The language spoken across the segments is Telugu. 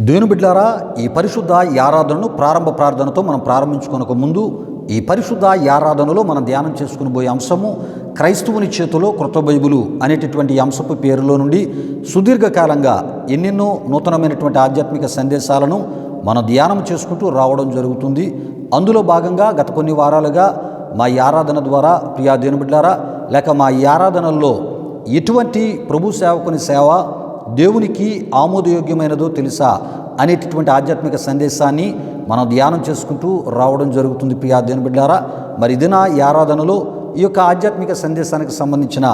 దేవుని బిడ్డలారా, ఈ పరిశుద్ధ ఆరాధనను ప్రారంభ ప్రార్థనతో మనం ప్రారంభించుకొనక ముందు ఈ పరిశుద్ధ ఆరాధనలో మనం ధ్యానం చేసుకుని పోయే అంశము క్రైస్తవుని చేతిలో క్రొత్త బైబిలు అనేటటువంటి అంశపు పేరులో నుండి సుదీర్ఘకాలంగా ఎన్నెన్నో నూతనమైనటువంటి ఆధ్యాత్మిక సందేశాలను మనం ధ్యానం చేసుకుంటూ రావడం జరుగుతుంది. అందులో భాగంగా గత కొన్ని వారాలుగా మా ఈ ఆరాధన ద్వారా ప్రియా దేవుని బిడ్డలారా, లేక మా ఈ ఆరాధనల్లో ఎటువంటి ప్రభు సేవకుని సేవ దేవునికి ఆమోదయోగ్యమైనదో తెలుసా అనేటటువంటి ఆధ్యాత్మిక సందేశాన్ని మనం ధ్యానం చేసుకుంటూ రావడం జరుగుతుంది. ప్రియా దేవుని బిడ్డలారా, మరి ఇది నా ఈ ఆరాధనలో ఈ యొక్క ఆధ్యాత్మిక సందేశానికి సంబంధించిన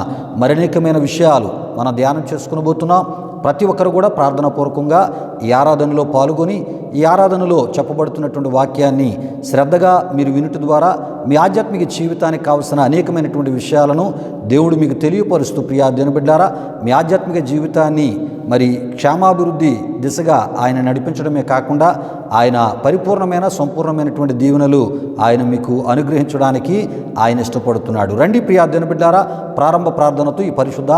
మరనేకమైన విషయాలు మనం ధ్యానం చేసుకునబోతున్నాం. ప్రతి ఒక్కరు కూడా ప్రార్థనాపూర్వకంగా ఈ ఆరాధనలో పాల్గొని ఈ ఆరాధనలో చెప్పబడుతున్నటువంటి వాక్యాన్ని శ్రద్ధగా మీరు వినుట ద్వారా మీ ఆధ్యాత్మిక జీవితానికి కావలసిన అనేకమైనటువంటి విషయాలను దేవుడు మీకు తెలియపరుస్తూ ప్రియా దేవుని బిడ్డలారా, మీ ఆధ్యాత్మిక జీవితాన్ని మరి క్షేమాభివృద్ధి దిశగా ఆయన నడిపించడమే కాకుండా ఆయన పరిపూర్ణమైన సంపూర్ణమైనటువంటి దీవెనలు ఆయన మీకు అనుగ్రహించడానికి ఆయన ఇష్టపడుతున్నాడు. రండి ప్రియా దేవుని బిడ్డలారా, ప్రారంభ ప్రార్థనతో ఈ పరిశుద్ధ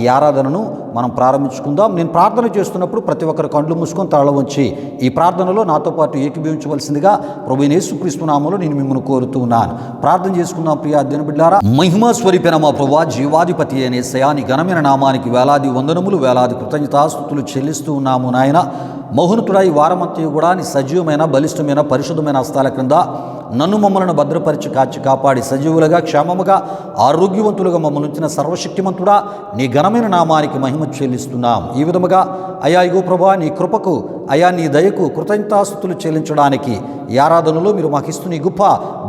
ఈ ఆరాధనను మనం ప్రారంభించుకుందాం. నేను ప్రార్థన చేస్తున్నప్పుడు ప్రతి ఒక్కరు కండ్లు మూసుకొని తల వంచి ఈ ప్రార్థనలో నాతో పాటు ఏకీభవించవలసిందిగా ప్రభువైన యేసుక్రీస్తు నామములో నేను మిమ్మల్ని కోరుతూ ఉన్నాను. ప్రార్థన చేసుకుందాం. ప్రియా దేవుని బిడ్డలారా, మహిమా స్వరూపిన మా ప్రభువా, జీవాధిపతి అయిన యేసయ్యా, నీ ఘనమైన నామానికి వేలాది వందనములు వేలాది కృతజ్ఞతాస్తుతులు చెల్లిస్తూ ఉన్నాము నాయన. మౌనతుడా, ఈ వారమంతయు కూడా నీ సజీవమైన బలిష్టమైన పరిశుద్ధమైన హస్తాల క్రింద నన్ను మమ్మలను భద్రపరిచి కాచి కాపాడి సజీవులుగా క్షేమముగా ఆరోగ్యవంతులుగా మమ్మల్ని ఉంచిన సర్వశక్తిమంతుడా, నీ ఘనమైన నామానికి మహిమ చెల్లిస్తున్నాం. ఈ విధముగా అయా ఇగో ప్రభా, నీ కృపకు అయా నీ దయకు కృతజ్ఞతాస్తుతులు చెల్లించడానికి ఈ ఆరాధనలో మీరు మాకు ఇస్తున్న ఈ గొప్ప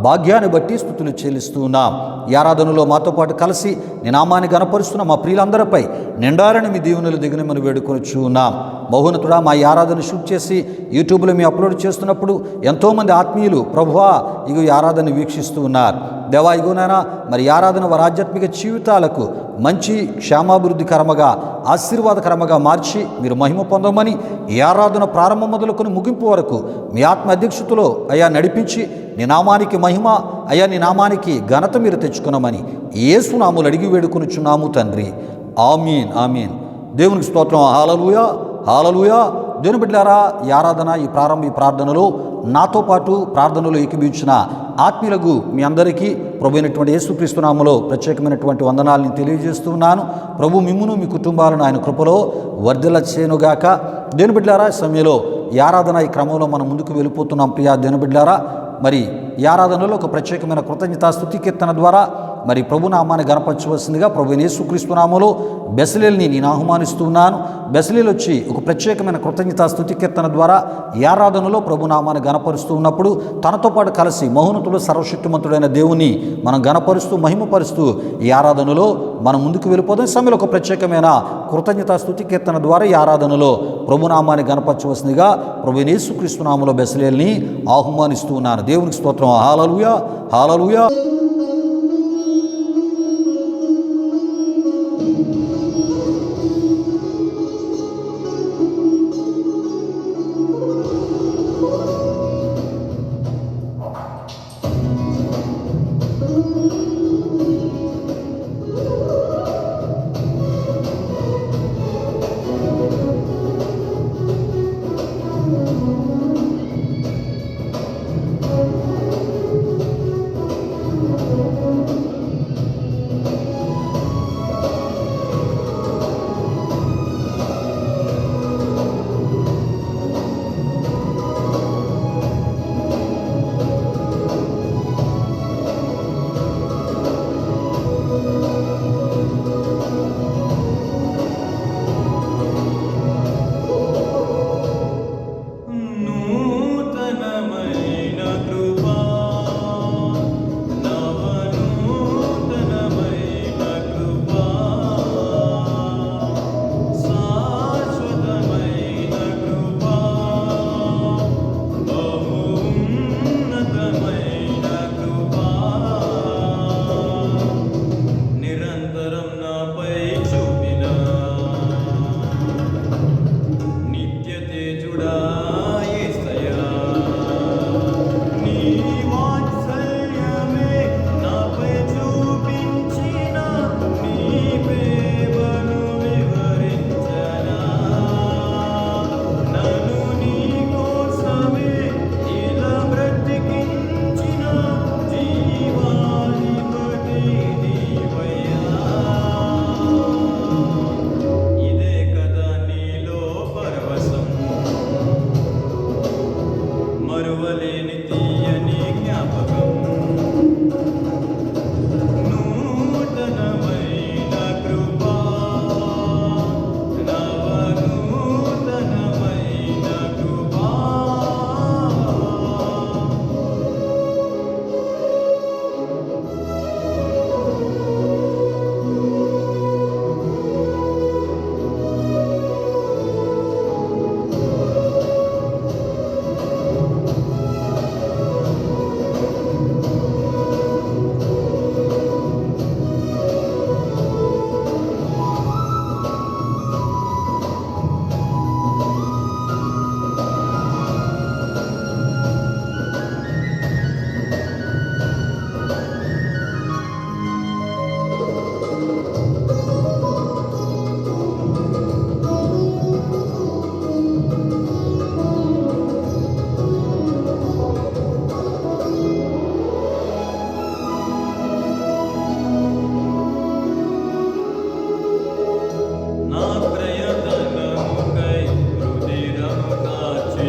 భాగ్యాన్ని బట్టి స్తుతులు చెల్లిస్తూ ఉన్నాం. ఈ ఆరాధనలో మాతో పాటు కలిసి నీ నామాన్ని గణపరుస్తున్న మా ప్రియులందరిపై నిండారని మీ దీవెనలు దిగునమని వేడుకొనిచూ ఉన్నాం. మహోన్నతుడా, మా ఈ ఆరాధన షూట్ చేసి యూట్యూబ్లో మేము అప్లోడ్ చేస్తున్నప్పుడు ఎంతోమంది ఆత్మీయులు ప్రభువా ఇగో ఈ ఆరాధన వీక్షిస్తూ ఉన్నారు. దేవా ఇగోనైనా మరి ఈ ఆరాధన వారి ఆధ్యాత్మిక జీవితాలకు మంచి క్షేమాభివృద్ధికరముగా ఆశీర్వాదకరముగా మార్చి మీరు మహిమ పొందమని ఈ ఆరాధన ప్రారంభం మొదలుకొని ముగింపు వరకు మీ ఆత్మ అధ్యక్షతలో అయా నడిపించి నీ నామానికి మహిమ అయా నీ నామానికి ఘనత మీరు తెచ్చుకున్నామని యేసు నామములు అడిగి వేడుకొనుచున్నాము తండ్రి. ఆమీన్, ఆమీన్. దేవునికి స్తోత్రం. హల్లెలూయా, హల్లెలూయా. దేవుని బిడ్డలారా, ఈ ఆరాధన ఈ ప్రార్థనలో నాతో పాటు ప్రార్థనలో ఏకీభవించిన ఆత్మీయులకు మీ అందరికీ ప్రభు అయినటువంటి యేసుక్రీస్తు నామములో ప్రత్యేకమైనటువంటి వందనాలను తెలియజేస్తూ ఉన్నాను. ప్రభు మిమ్మును మీ కుటుంబాలను ఆయన కృపలో వర్ధిల్ల చేయనుగాక. దేవుని బిడ్డలారా, ఈ సమయంలో ఈ ఆరాధన ఈ క్రమంలో మనం ముందుకు వెళ్ళిపోతున్నాం. ప్రియా దేవుని బిడ్డలారా, మరి ఈ ఆరాధనలో ఒక ప్రత్యేకమైన కృతజ్ఞతాస్తుతి కీర్తన ద్వారా మరి ప్రభు నామాన్ని గణపరచవలసిందిగా ప్రభు యేసుక్రీస్తు నామములో బెసలేల్ని నేను ఆహ్వానిస్తూ ఉన్నాను. బెసలేలు వచ్చి ఒక ప్రత్యేకమైన కృతజ్ఞతాస్తుతి కీర్తన ద్వారా ఈ ఆరాధనలో ప్రభు నామాన్ని గణపరుస్తూ ఉన్నప్పుడు తనతో పాటు కలిసి మహోన్నతుడు సర్వశక్తిమంతుడైన దేవుని మనం గణపరుస్తూ మహిమపరుస్తూ ఈ ఆరాధనలో మనం ముందుకు వెళ్ళిపోదాం. ఈ సమయంలో ఒక ప్రత్యేకమైన కృతజ్ఞతాస్తుతి కీర్తన ద్వారా ఈ ఆరాధనలో ప్రభు నామాన్ని గణపరచవలసిందిగా ప్రభు యేసుక్రీస్తు నామములో బెసలేల్ని ఆహ్వానిస్తూ ఉన్నాను. దేవునికి స్తోత్రం. హల్లెలూయా, హల్లెలూయా.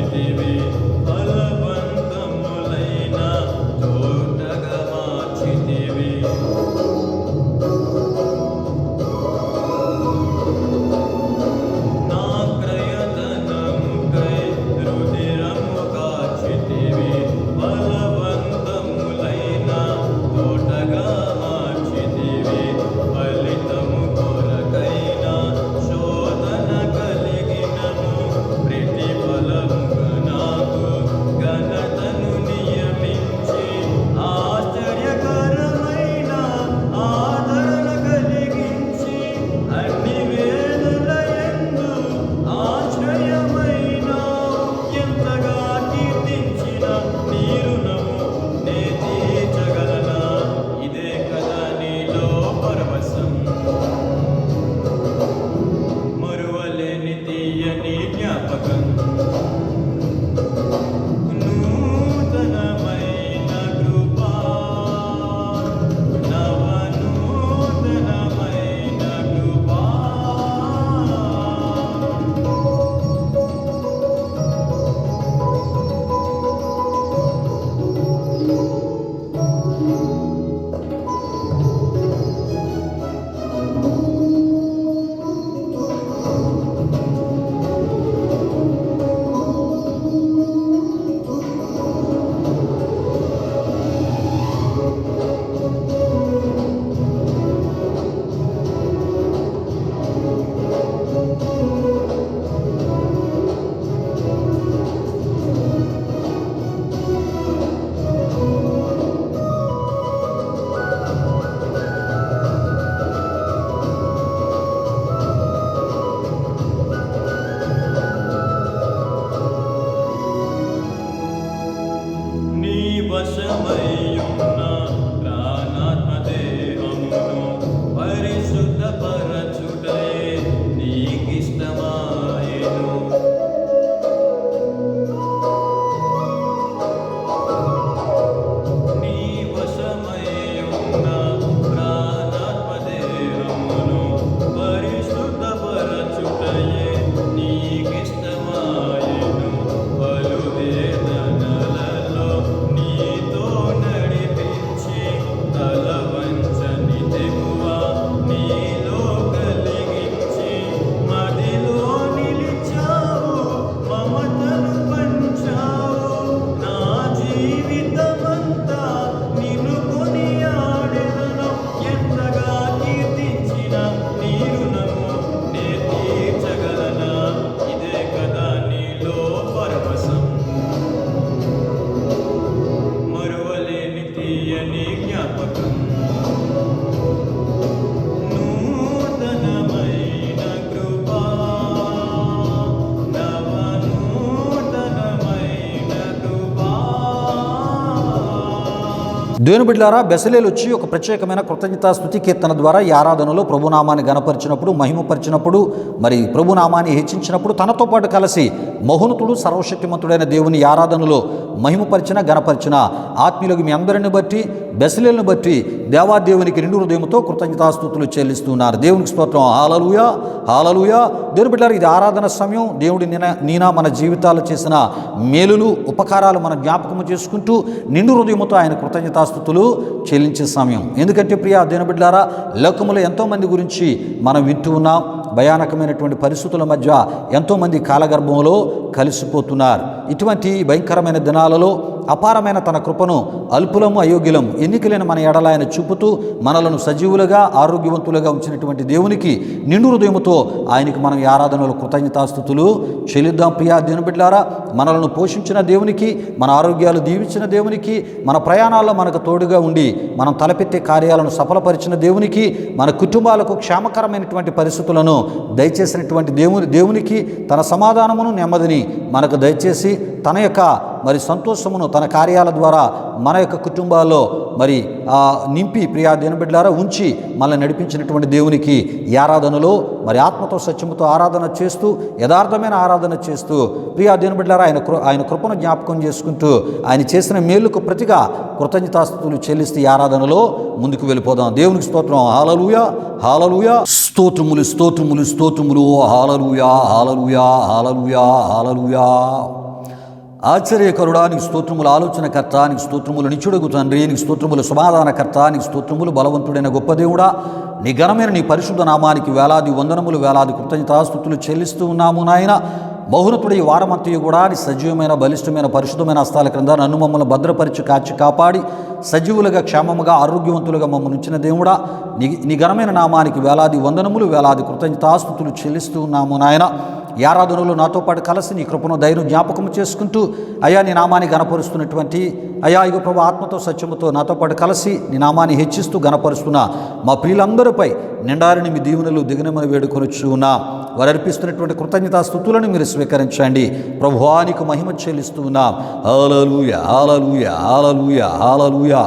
మార్చితివి ఫలవంతములైన తోటగా మార్చితివి నా క్రయధనముకై రుధిరము కార్చితివి ఫలవంతములైన తోటగా మార్చితివి ఫలితము కొరకైన శోధన కలిగినను ప్రతిఫలముగా నాకు ఘనతను నియమించి ఆశ్చర్యకరమైన ఆదరణ కలిగించి అన్ని వేళలయందు ఆశ్రయమైన ఎంతగా కీర్తించిన నీ రుణము నే తీర్చగలనా ఇదే కదా నీలో పరవశం మరువలేని తీయని జ్ఞాపకం నూతనమైన కృపా నవనూతనమైన కృపా నీ వశమయ్యున్న ప్రాణాత్మదేహమును పరిశుద్ధపరచుటయే నీకిష్టమాయెను నీ వశమయ్యున్న ప్రాణాత్మదేహమును పరిశుద్ధపరచుటయే నీకిష్టమాయెను పలు వేదనలలో నీతో నడిపించి తల వంచని తెగువ నీలో కలిగించి మదిలో నిలిచావు మమతను పంచావు నా జీవితమంతా నిన్ను కొనియాడెదను ఎంతగా కీర్తించిన నీ రుణము నే తీర్చగలనా ఇదే కదా నీలో పరవశం మరువలేని తీయని జ్ఞాపకం నూతనమైన కృపా నవనూతనమైన కృపా దేవుని బిడ్డలారా, బెసలేలు వచ్చి ఒక ప్రత్యేకమైన కృతజ్ఞతా స్తుతి కీర్తన ద్వారా ఈ ఆరాధనలో ప్రభునామాన్ని గణపరిచినప్పుడు, మహిమపరిచినప్పుడు, మరి ప్రభునామాన్ని హెచ్చించినప్పుడు తనతో పాటు కలిసి మహోన్నతుడు సర్వశక్తిమంతుడైన దేవుని ఈ ఆరాధనలో మహిమపరిచిన గణపరిచిన ఆత్మీయులకు మీ అందరిని బట్టి, బెసలేలను బట్టి దేవాదేవునికి నిండు హృదయంతో కృతజ్ఞతాస్తుతులు చెల్లిస్తున్నారు. దేవునికి స్తోత్రం. హల్లెలూయా, హల్లెలూయా. దేవుని బిడ్డలారా, ఇది ఆరాధన సమయం. దేవుడి నీనా మన జీవితాలు చేసిన మేలులు, ఉపకారాలు మన జ్ఞాపకము చేసుకుంటూ నిండు హృదయంతో ఆయన కృతజ్ఞతాస్తుతులు చెల్లించే సమయం. ఎందుకంటే ప్రియ దేవుని బిడ్డలారా, లోకములో ఎంతోమంది గురించి మనం వింటూ ఉన్నాం. భయానకమైనటువంటి పరిస్థితుల మధ్య ఎంతోమంది కాలగర్భంలో కలిసిపోతున్నారు. ఇటువంటి భయంకరమైన దినాలలో అపారమైన తన కృపను అల్పులము అయోగ్యులం ఎన్నికలైన మన ఎడల ఆయన చూపుతూ మనలను సజీవులుగా ఆరోగ్యవంతులుగా ఉంచినటువంటి దేవునికి నిండు హృదయముతో ఆయనకి మనం ఈ ఆరాధనలో కృతజ్ఞతాస్తుతులు చెల్లిద్దాం. ప్రియా దేవుని బిడ్డలారా, మనలను పోషించిన దేవునికి, మన ఆరోగ్యాలు దీవించిన దేవునికి, మన ప్రయాణాల్లో మనకు తోడుగా ఉండి మనం తలపెట్టే కార్యాలను సఫలపరిచిన దేవునికి, మన కుటుంబాలకు క్షేమకరమైనటువంటి పరిస్థితులను దయచేసినటువంటి దేవునికి, తన సమాధానమును నెమ్మదిని మనకు దయచేసి తన యొక్క మరి సంతోషమును తన కార్యాల ద్వారా మన యొక్క కుటుంబాల్లో మరి నింపి ప్రియా దేవుని బిడ్డలారా ఉంచి మనల్ని నడిపించినటువంటి దేవునికి ఈ ఆరాధనలో మరి ఆత్మతో సత్యముతో ఆరాధన చేస్తూ యథార్థమైన ఆరాధన చేస్తూ ప్రియా దేవుని బిడ్డలారా ఆయన కృపను జ్ఞాపకం చేసుకుంటూ ఆయన చేసిన మేలుకు ప్రతిగా కృతజ్ఞతాస్తుతులు చెల్లిస్తూ ఈ ఆరాధనలో ముందుకు వెళ్ళిపోదాం. దేవునికి స్తోత్రం. హల్లెలూయా, హల్లెలూయా. స్తోత్రములు స్తోత్రములు స్తోత్రములు. హల్లెలూయా, హల్లెలూయా, హల్లెలూయా, హల్లెలూయా. ఆశ్చర్యకరుడా నీకు స్తోత్రములు, ఆలోచనకర్త నీకు స్తోత్రములు, నిత్యుడగు తండ్రి నీకు స్తోత్రములు, సమాధానకర్త నీకు స్తోత్రములు, బలవంతుడైన గొప్ప దేవుడా నీ ఘనమైన నీ పరిశుద్ధ నామానికి వేలాది వందనములు, వేలాది కృతజ్ఞతాస్తుతులు చెల్లిస్తూ ఉన్నాము నాయన. మౌనతుడి ఈ వారమంతయు కూడా నీ సజీవమైన బలిష్టమైన పరిశుద్ధమైన హస్తాల క్రింద నన్ను మమ్మల్ని భద్రపరిచి కాచి కాపాడి సజీవులుగా క్షేమముగా ఆరోగ్యవంతులుగా మమ్మల్ని ఉంచిన దేవుడా నీ ఘనమైన నామానికి వేలాది వందనములు, వేలాది కృతజ్ఞతాస్తుతులు చెల్లిస్తూ ఉన్నాము నాయన. ఈ ఆరాధనలో నాతో పాటు కలిసి నీ కృపను ధైర్యం జ్ఞాపకం చేసుకుంటూ అయా నీ నామాన్ని గణపరుస్తున్నటువంటి అయా ఇగో ప్రభు ఆత్మతో సత్యముతో నాతో పాటు కలిసి నీ నామాన్ని హెచ్చిస్తూ గణపరుస్తున్న మా ప్రియులందరిపై నిండారిని మీ దీవెనలు దిగనమని వేడుకొనొచ్చు ఉన్నా. వారు అర్పిస్తున్నటువంటి కృతజ్ఞతాస్తుతులను మీరు స్వీకరించండి. ప్రభువానికి మహిమ చెల్లిస్తూ ఉన్నాం. హల్లెలూయా, హల్లెలూయా, హల్లెలూయా, హల్లెలూయా.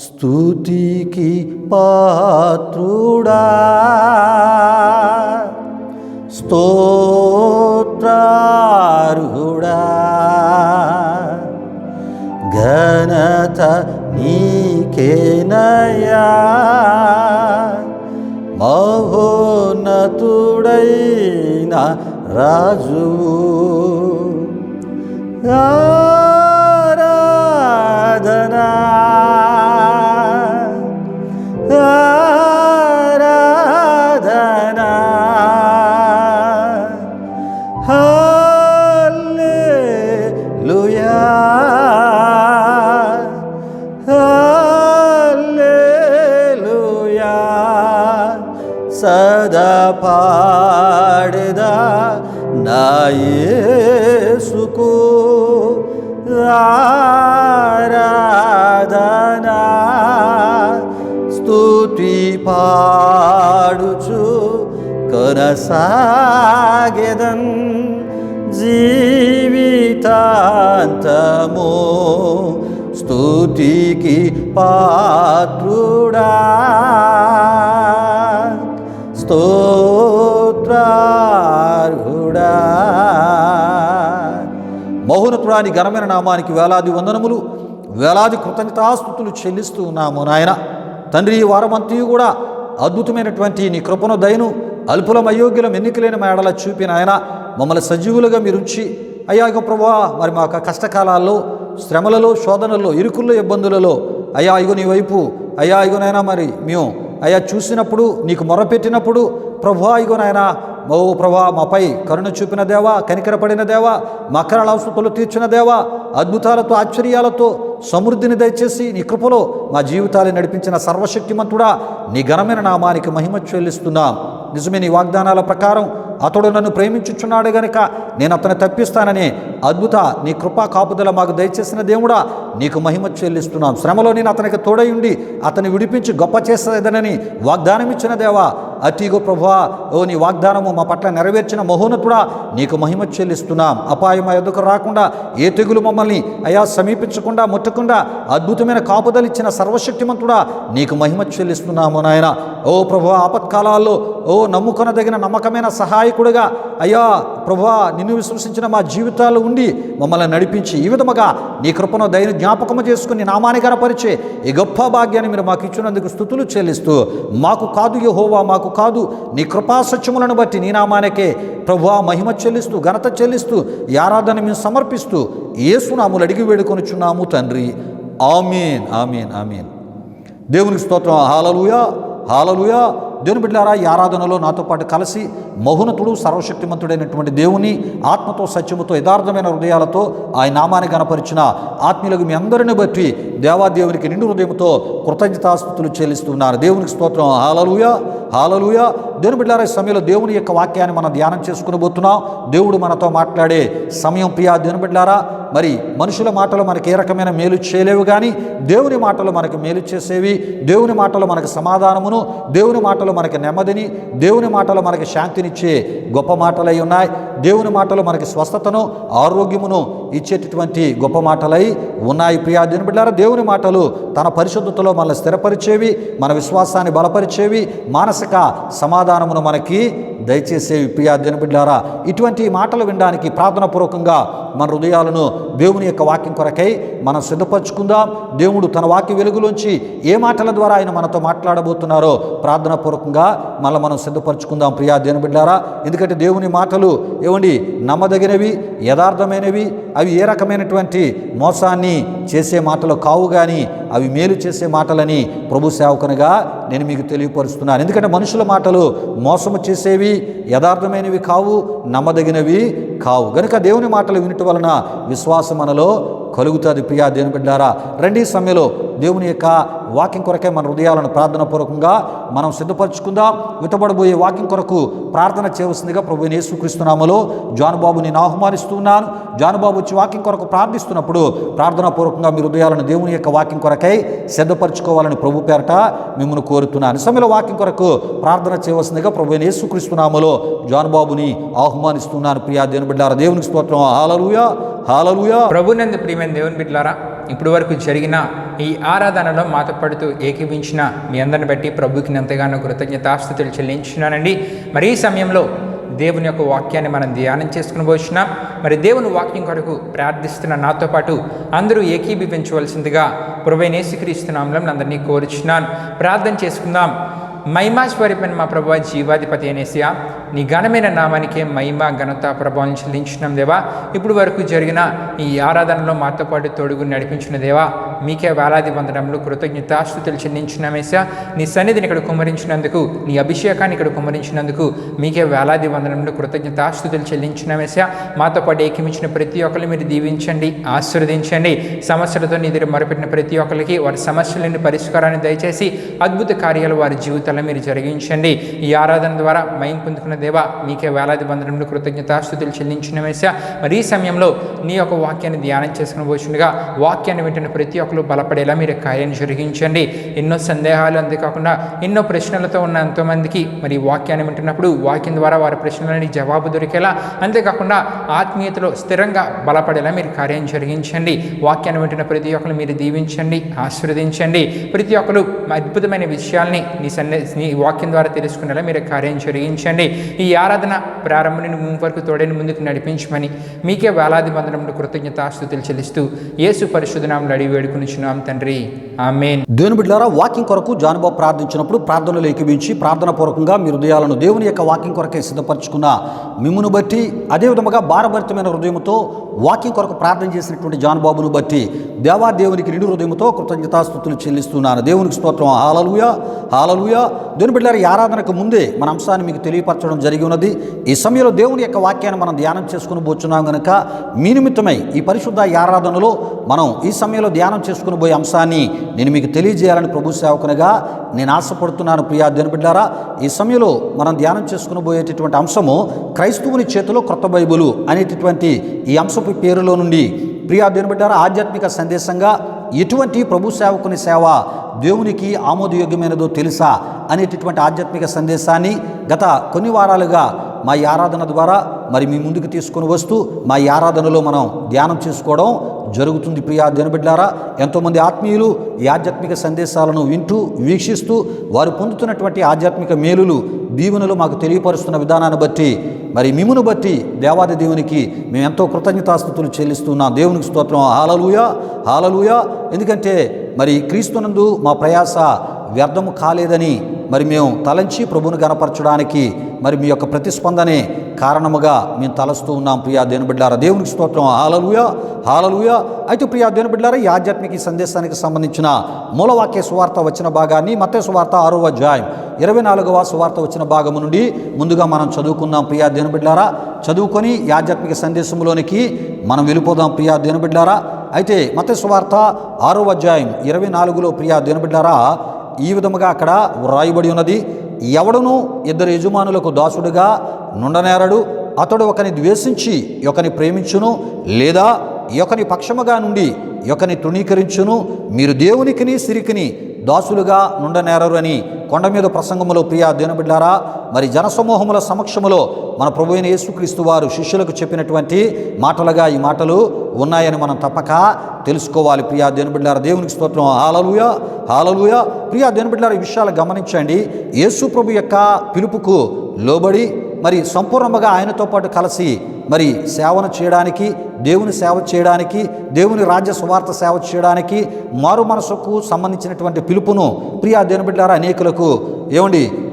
స్తుతికి పాత్రుడా స్తోత్రార్హుడా ఘనత నీకేనయ్యా మహోన్నతుడైన రాజు ఆరాధనా ఆరాధనా హల్లెలూయా హల్లెలూయా సదా పాడెదా నా యేసుకు ఆరాధనా స్తుతి పాడుచు కొనసాగెదన్ జీవితాంతము స్తుతికి పాత్రుడా స్తోత్రార్హుడా. మహోన్నతుడాని ఘనమైన నామానికి వేలాది వందనములు, వేలాది కృతజ్ఞతాస్తుతులు చెల్లిస్తూ ఉన్నాము నాయన. తండ్రి ఈ వారమంతయు కూడా అద్భుతమైనటువంటి నీ కృపను దయను అల్పులం అయోగ్యులం ఎన్నికలేని మా ఎడల చూపిన ఆయన మమ్మల్ని సజీవులుగా మీరుంచి అయ్యా ఇగో ప్రభువా మరి మా కష్టకాలాల్లో శ్రమలలో శోధనల్లో ఇరుకుల్లో ఇబ్బందులలో అయ్యా ఇగో నీ వైపు అయ్యా ఇగోనైనా మరి మేము అయ్యా చూసినప్పుడు నీకు మొరపెట్టినప్పుడు ప్రభువా ఇగోనైనా ఓ ప్రభా మాపై కరుణ చూపిన దేవా, కనికరపడిన దేవా, మా అక్కరాల అవసరతలు తీర్చిన దేవా, అద్భుతాలతో ఆశ్చర్యాలతో సమృద్ధిని దయచేసి నీ కృపలో మా జీవితాన్ని నడిపించిన సర్వశక్తిమంతుడా నీ ఘనమైన నామానికి మహిమ చెల్లిస్తున్నాం. నిజమే నీ వాగ్దానాల ప్రకారం అతడు నన్ను ప్రేమించుచున్నాడు గనుక నేను అతన్ని తప్పిస్తానని అద్భుత నీ కృపా కాపుదల మాకు దయచేసిన దేవుడా నీకు మహిమ చెల్లిస్తున్నాం. శ్రమలో నేను అతనికి తోడై ఉండి అతన్ని విడిపించి గొప్ప చేసేదనని వాగ్దానం ఇచ్చిన దేవా అతిగో ప్రభువా ఓ నీ వాగ్దానము మా పట్ల నెరవేర్చిన మహోన్నతుడా నీకు మహిమ చెల్లిస్తున్నాం. అపాయం ఎదుకు రాకుండా ఏ తెగులు మమ్మల్ని అయా సమీపించకుండా ముట్టకుండా అద్భుతమైన కాపుదలిచ్చిన సర్వశక్తిమంతుడా నీకు మహిమ చెల్లిస్తున్నాము నాయన. ఓ ప్రభువా ఆపత్కాలాల్లో ఓ నమ్ముకొనదగిన నమ్మకమైన సహాయకుడిగా అయ్యా ప్రభువా నిన్ను విశ్వసించిన మా జీవితాల్లో ఉండి మమ్మల్ని నడిపించి ఈ విధముగా నీ కృపను దయను జ్ఞాపకము చేసుకుని నామాన్ని కనపరిచే ఈ గొప్ప భాగ్యాన్ని మీరు మాకు ఇచ్చినందుకు స్తుతులు చెల్లిస్తూ మాకు కాదు యెహోవా మాకు కాదు నీ కృపా సత్యములను బట్టి నీ నామానికే ప్రభువా మహిమ చెల్లిస్తూ ఘనత చెల్లిస్తూ ఈ ఆరాధన మేము సమర్పిస్తూ యేసు నామములో అడిగి వేడుకొనుచున్నాము తండ్రి. ఆమేన్, ఆమేన్, ఆమేన్. దేవునికి స్తోత్రం. హల్లెలూయా, హల్లెలూయా. దేవుని బిడ్డలారా ఈ ఆరాధనలో నాతో పాటు కలిసి మహోన్నతుడు సర్వశక్తిమంతుడైనటువంటి దేవుని ఆత్మతో సత్యముతో యథార్థమైన హృదయాలతో ఆయన నామాన్ని గణపరిచిన ఆత్మీయులకు మీ అందరిని బట్టి దేవాదేవునికి నిండు హృదయంతో కృతజ్ఞతాస్తుతులు చెల్లిస్తున్నారు. దేవునికి స్తోత్రం. హల్లెలూయా, హల్లెలూయా. దేవుని బిడ్డలారా ఈ సమయంలో దేవుని యొక్క వాక్యాన్ని మనం ధ్యానం చేసుకుని పోతున్నాం. దేవుడు మనతో మాట్లాడే సమయం ప్రియా దేవుని బిడ్డలారా మరి మనుషుల మాటలు మనకి ఏ రకమైన మేలు చేయలేవు, కానీ దేవుని మాటలు మనకు మేలు చేసేవి. దేవుని మాటలు మనకు సమాధానమును, దేవుని మాటలు మనకి నెమ్మదిని, దేవుని మాటలు మనకి శాంతినిచ్చే గొప్ప మాటలై ఉన్నాయి. దేవుని మాటలు మనకి స్వస్థతను, ఆరోగ్యమును ఇచ్చేటటువంటి గొప్ప మాటలై ఉన్నాయి. ప్రియా దేవుని బిడ్డలారా, దేవుని మాటలు తన పరిశుద్ధతలో మనల్ని స్థిరపరిచేవి, మన విశ్వాసాన్ని బలపరిచేవి, మానసిక సమాధానమును మనకి దయచేసేవి. ప్రియా దేవుని బిడ్డలారా, ఇటువంటి మాటలు వినడానికి ప్రార్థనాపూర్వకంగా మన హృదయాలను దేవుని యొక్క వాక్యం కొరకై మనం సిద్ధపరచుకుందాం. దేవుడు తన వాక్య వెలుగులోంచి ఏ మాటల ద్వారా ఆయన మనతో మాట్లాడబోతున్నారో ప్రార్థనాపూర్వకంగా మనం సిద్ధపరచుకుందాం. ప్రియా దేవుని బిడ్డలారా, ఎందుకంటే దేవుని మాటలు ఏమండి నమ్మదగినవి, యథార్థమైనవి. అవి ఏ రకమైనటువంటి మోసాన్ని చేసే మాటలు కావు, కానీ అవి మేలు చేసే మాటలని ప్రభు సేవకునిగా నేను మీకు తెలియపరుస్తున్నాను. ఎందుకంటే మనుషుల మాటలు మోసము చేసేవి, యథార్థమైనవి కావు, నమ్మదగినవి కావు. గనుక దేవుని మాటలు వినటం వలన విశ్వాసం మనలో కలుగుతుంది. ప్రియా దేవుని బిడ్డలారా, రండి సమయంలో దేవుని యొక్క వాక్యం కొరకే మన హృదయాలను ప్రార్థనాపూర్వకంగా మనం సిద్ధపరచుకుందాం. విత్తబడబోయే వాక్యం కొరకు ప్రార్థన చేయవలసిందిగా ప్రభు యేసుక్రీస్తు నామములో జానుబాబు నేను ఆహ్వానిస్తున్నాను. జానుబాబు వచ్చి వాక్యం కొరకు ప్రార్థిస్తున్నప్పుడు ప్రార్థనాపూర్వకంగా మీ హృదయాలను దేవుని యొక్క వాక్యం కొరకై సిద్ధపరచుకోవాలని ప్రభు పేరట మిమ్మల్ని కోరుతున్నాను. సమయంలో వాక్యం కొరకు ప్రార్థన చేయవలసిందిగా ప్రభు యేసుక్రీస్తు నామములో జానుబాబుని ఆహ్వానిస్తున్నాను. ప్రియా దేవుని బిడ్డలారా, దేవునికి స్తోత్రం. హల్లెలూయా, హల్లెలూయా. ప్రభునందు ప్రియమైన దేవుని బిడ్డలారా, ఇప్పటి వరకు జరిగిన ఈ ఆరాధనలో మాతో పడుతూ ఏకీవించిన మీ అందరిని బట్టి ప్రభుకి ఎంతగానో కృతజ్ఞతాస్తుతులు చెల్లించున్నానండి. మరి ఈ సమయంలో దేవుని యొక్క వాక్యాన్ని మనం ధ్యానం చేసుకుని పోతున్నాం. మరి దేవుని వాక్యం కొరకు ప్రార్థిస్తున్న నాతో పాటు అందరూ ఏకీభవించవలసిందిగా ప్రభువైన యేసుక్రీస్తు నామములో అందరినీ కోరుచున్నాను. ప్రార్థన చేసుకుందాం. మహిమాస్వరూపైన మా ప్రభువా, జీవాధిపతి అనేసియా, నీ ఘనమైన నామానికే మహిమ, ఘనత, ప్రభావం చెల్లించున్నాం దేవా. ఇప్పుడు వరకు జరిగిన ఈ ఆరాధనలో మాతో పాటు తోడుగు నడిపించిన దేవా, మీకే వేలాది వందనములు కృతజ్ఞతాస్తుతులు చెల్లించున్నామేసా. నీ సన్నిధిని ఇక్కడ కుమ్మరించినందుకు, నీ అభిషేకాన్ని ఇక్కడ కుమ్మరించినందుకు మీకే వేలాది వందనములు కృతజ్ఞతాస్తుతులు చెల్లించున్నామేసా. మాతో పాటు ఏకమించిన ప్రతి ఒక్కరిని మీరు దీవించండి, ఆశీర్వదించండి. సమస్యలతో నీ దగ్గర మొరపెట్టిన ప్రతి ఒక్కరికి వారి సమస్యలని పరిష్కారాన్ని దయచేసి అద్భుత కార్యాలు వారి జీవితాల్లో మీరు జరిగించండి. ఈ ఆరాధన ద్వారా మహిమ పొందుకున్న దేవా, మీకే వేలాది వందనములు కృతజ్ఞతాస్తుతులు చెల్లించినమేసా. మరి ఈ సమయంలో నీ యొక్క వాక్యాన్ని ధ్యానం చేసుకుని పోతుండగా వాక్యాన్ని వింటున్న ప్రతి ఒక్కరు బలపడేలా మీరు కార్యాన్ని జరిగించండి. ఎన్నో సందేహాలు, అంతేకాకుండా ఎన్నో ప్రశ్నలతో ఉన్న ఎంతోమందికి మరి వాక్యాన్ని వింటున్నప్పుడు వాక్యం ద్వారా వారి ప్రశ్నలని జవాబు దొరికేలా, అంతేకాకుండా ఆత్మీయతలో స్థిరంగా బలపడేలా మీరు కార్యం జరిగించండి. వాక్యాన్ని వింటున్న ప్రతి ఒక్కరు మీరు దీవించండి, ఆశీర్వదించండి. ప్రతి ఒక్కరు అద్భుతమైన విషయాల్ని నీ వాక్యం ద్వారా తెలుసుకునేలా మీరు కార్యం జరిగించండి. ఈ ఆరాధన ప్రారంభం నుండి వరకు తోడైన ముందుకు నడిపించమని మీకే వేలాది వందనములు కృతజ్ఞతాస్తుతులు చెల్లిస్తూ యేసు పరిశుద్ధ నామములో అడిగి వేడుకొనుచున్నాం తండ్రి, ఆమేన్. దేవుని బిడ్డలారా, వాక్యం కొరకు జానుబాబు ప్రార్థించినప్పుడు ప్రార్థనలు ఏకీభించి ప్రార్థనాపూర్వకంగా మీ హృదయాలను దేవుని యొక్క వాక్యం కొరకే సిద్ధపరచుకున్న మిమ్మును బట్టి, అదేవిధముగా భారభరితమైన హృదయంతో వాక్యం కొరకు ప్రార్థన చేసినటువంటి జానుబాబును బట్టి దేవాదేవునికి నిండు హృదయంతో కృతజ్ఞతాస్తుతులు చెల్లిస్తున్నాను. దేవునికి స్తోత్రం. హల్లెలూయా, హల్లెలూయా. దేవుని బిడ్డలారా, ఈ ఆరాధనకు ముందే మన అంశాన్ని మీకు తెలియపరచడం జరిగి ఉన్నది. ఈ సమయంలో దేవుని యొక్క వాక్యాన్ని మనం ధ్యానం చేసుకుని పోతున్నాం కనుక మీ నిమిత్తమై ఈ పరిశుద్ధ ఆరాధనలో మనం ఈ సమయంలో ధ్యానం చేసుకుని పోయే అంశాన్ని నేను మీకు తెలియజేయాలని ప్రభు సేవకునిగా నేను ఆశపడుతున్నాను. ప్రియా దేవుని బిడ్డలారా, ఈ సమయంలో మనం ధ్యానం చేసుకుని పోయేటటువంటి అంశము క్రైస్తవుని చేతిలో క్రొత్త బైబిలు అనేటటువంటి ఈ అంశపు పేరులో నుండి ప్రియా దేవుని బిడ్డలారా, ఆధ్యాత్మిక సందేశంగా ఎటువంటి ప్రభు సేవకుని సేవ దేవునికి ఆమోదయోగ్యమైనదో తెలుసా అనేటటువంటి ఆధ్యాత్మిక సందేశాన్ని గత కొన్ని వారాలుగా మా ఈ ఆరాధన ద్వారా మరి మీ ముందుకు తీసుకొని వస్తూ మా ఈ ఆరాధనలో మనం ధ్యానం చేసుకోవడం జరుగుతుంది. ప్రియా దేవుని బిడ్డలారా, ఎంతోమంది ఆత్మీయులు ఈ ఆధ్యాత్మిక సందేశాలను వింటూ వీక్షిస్తూ వారు పొందుతున్నటువంటి ఆధ్యాత్మిక మేలులు, దీవెనలు మాకు తెలియపరుస్తున్న విధానాన్ని బట్టి మరి మిమ్మును బట్టి దేవాది దేవునికి మేము ఎంతో కృతజ్ఞతాస్తుతులు చెల్లిస్తున్నాం. దేవునికి స్తోత్రం. హల్లెలూయా, హల్లెలూయా. ఎందుకంటే మరి క్రీస్తునందు మా ప్రయాస వ్యర్థము కాలేదని మరి మేము తలంచి ప్రభువును గణపరచడానికి మరి మీ యొక్క ప్రతిస్పందనే కారణముగా మేము తలస్తూ ఉన్నాం. ప్రియా దేవుని బిడ్డలారా, దేవునికి స్తోత్రం. హల్లెలూయా, హల్లెలూయా. అయితే ప్రియా దేవుని బిడ్డలారా, ఈ ఆధ్యాత్మిక సందేశానికి సంబంధించిన మూలవాక్య సువార్త వచ్చిన భాగాన్ని మత్తయి సువార్త 6వ అధ్యాయం 24వ సువార్త వచ్చిన భాగము నుండి ముందుగా మనం చదువుకుందాం. ప్రియా దేవుని బిడ్డలారా, చదువుకొని ఈ ఆధ్యాత్మిక సందేశంలోనికి మనం వెళ్ళిపోదాం. ప్రియా దేవుని బిడ్డలారా, అయితే మత్తయి సువార్త 6వ అధ్యాయం 24లో ప్రియా దేవుని బిడ్డలారా ఈ విధముగా అక్కడ వ్రాయబడి ఉన్నది. ఎవడును ఇద్దరు యజమానులకు దాసుడుగా నుండనేరడు. అతడు ఒకని ద్వేషించి ఒకని ప్రేమించును, లేదా యొకని పక్షముగా నుండి యొకని తృణీకరించును, మీరు దేవునికిని సిరికిని దాసులుగా నుండనేరరు అని కొండ మీద ప్రసంగములో ప్రియా దేవునిబిడ్లారా, మరి జనసమూహముల సమక్షములో మన ప్రభు అయిన యేసుక్రీస్తు వారు శిష్యులకు చెప్పినటువంటి మాటలుగా ఈ మాటలు ఉన్నాయని మనం తప్పక తెలుసుకోవాలి. ప్రియా దేవునిబిడ్లారా, దేవునికి స్తోత్రం. హల్లెలూయా, హల్లెలూయా. ప్రియా దేవునిబిడ్లారా, ఈ విషయాలు గమనించండి. యేసు ప్రభు యొక్క పిలుపుకు లోబడి మరి సంపూర్ణంగా ఆయనతో పాటు కలిసి మరి సేవను చేయడానికి, దేవుని సేవ చేయడానికి, దేవుని రాజ్య సువార్త సేవ చేయడానికి, మారు మనసుకు సంబంధించినటువంటి పిలుపును ప్రియా దేవుని బిడ్డలారా అనేకులకు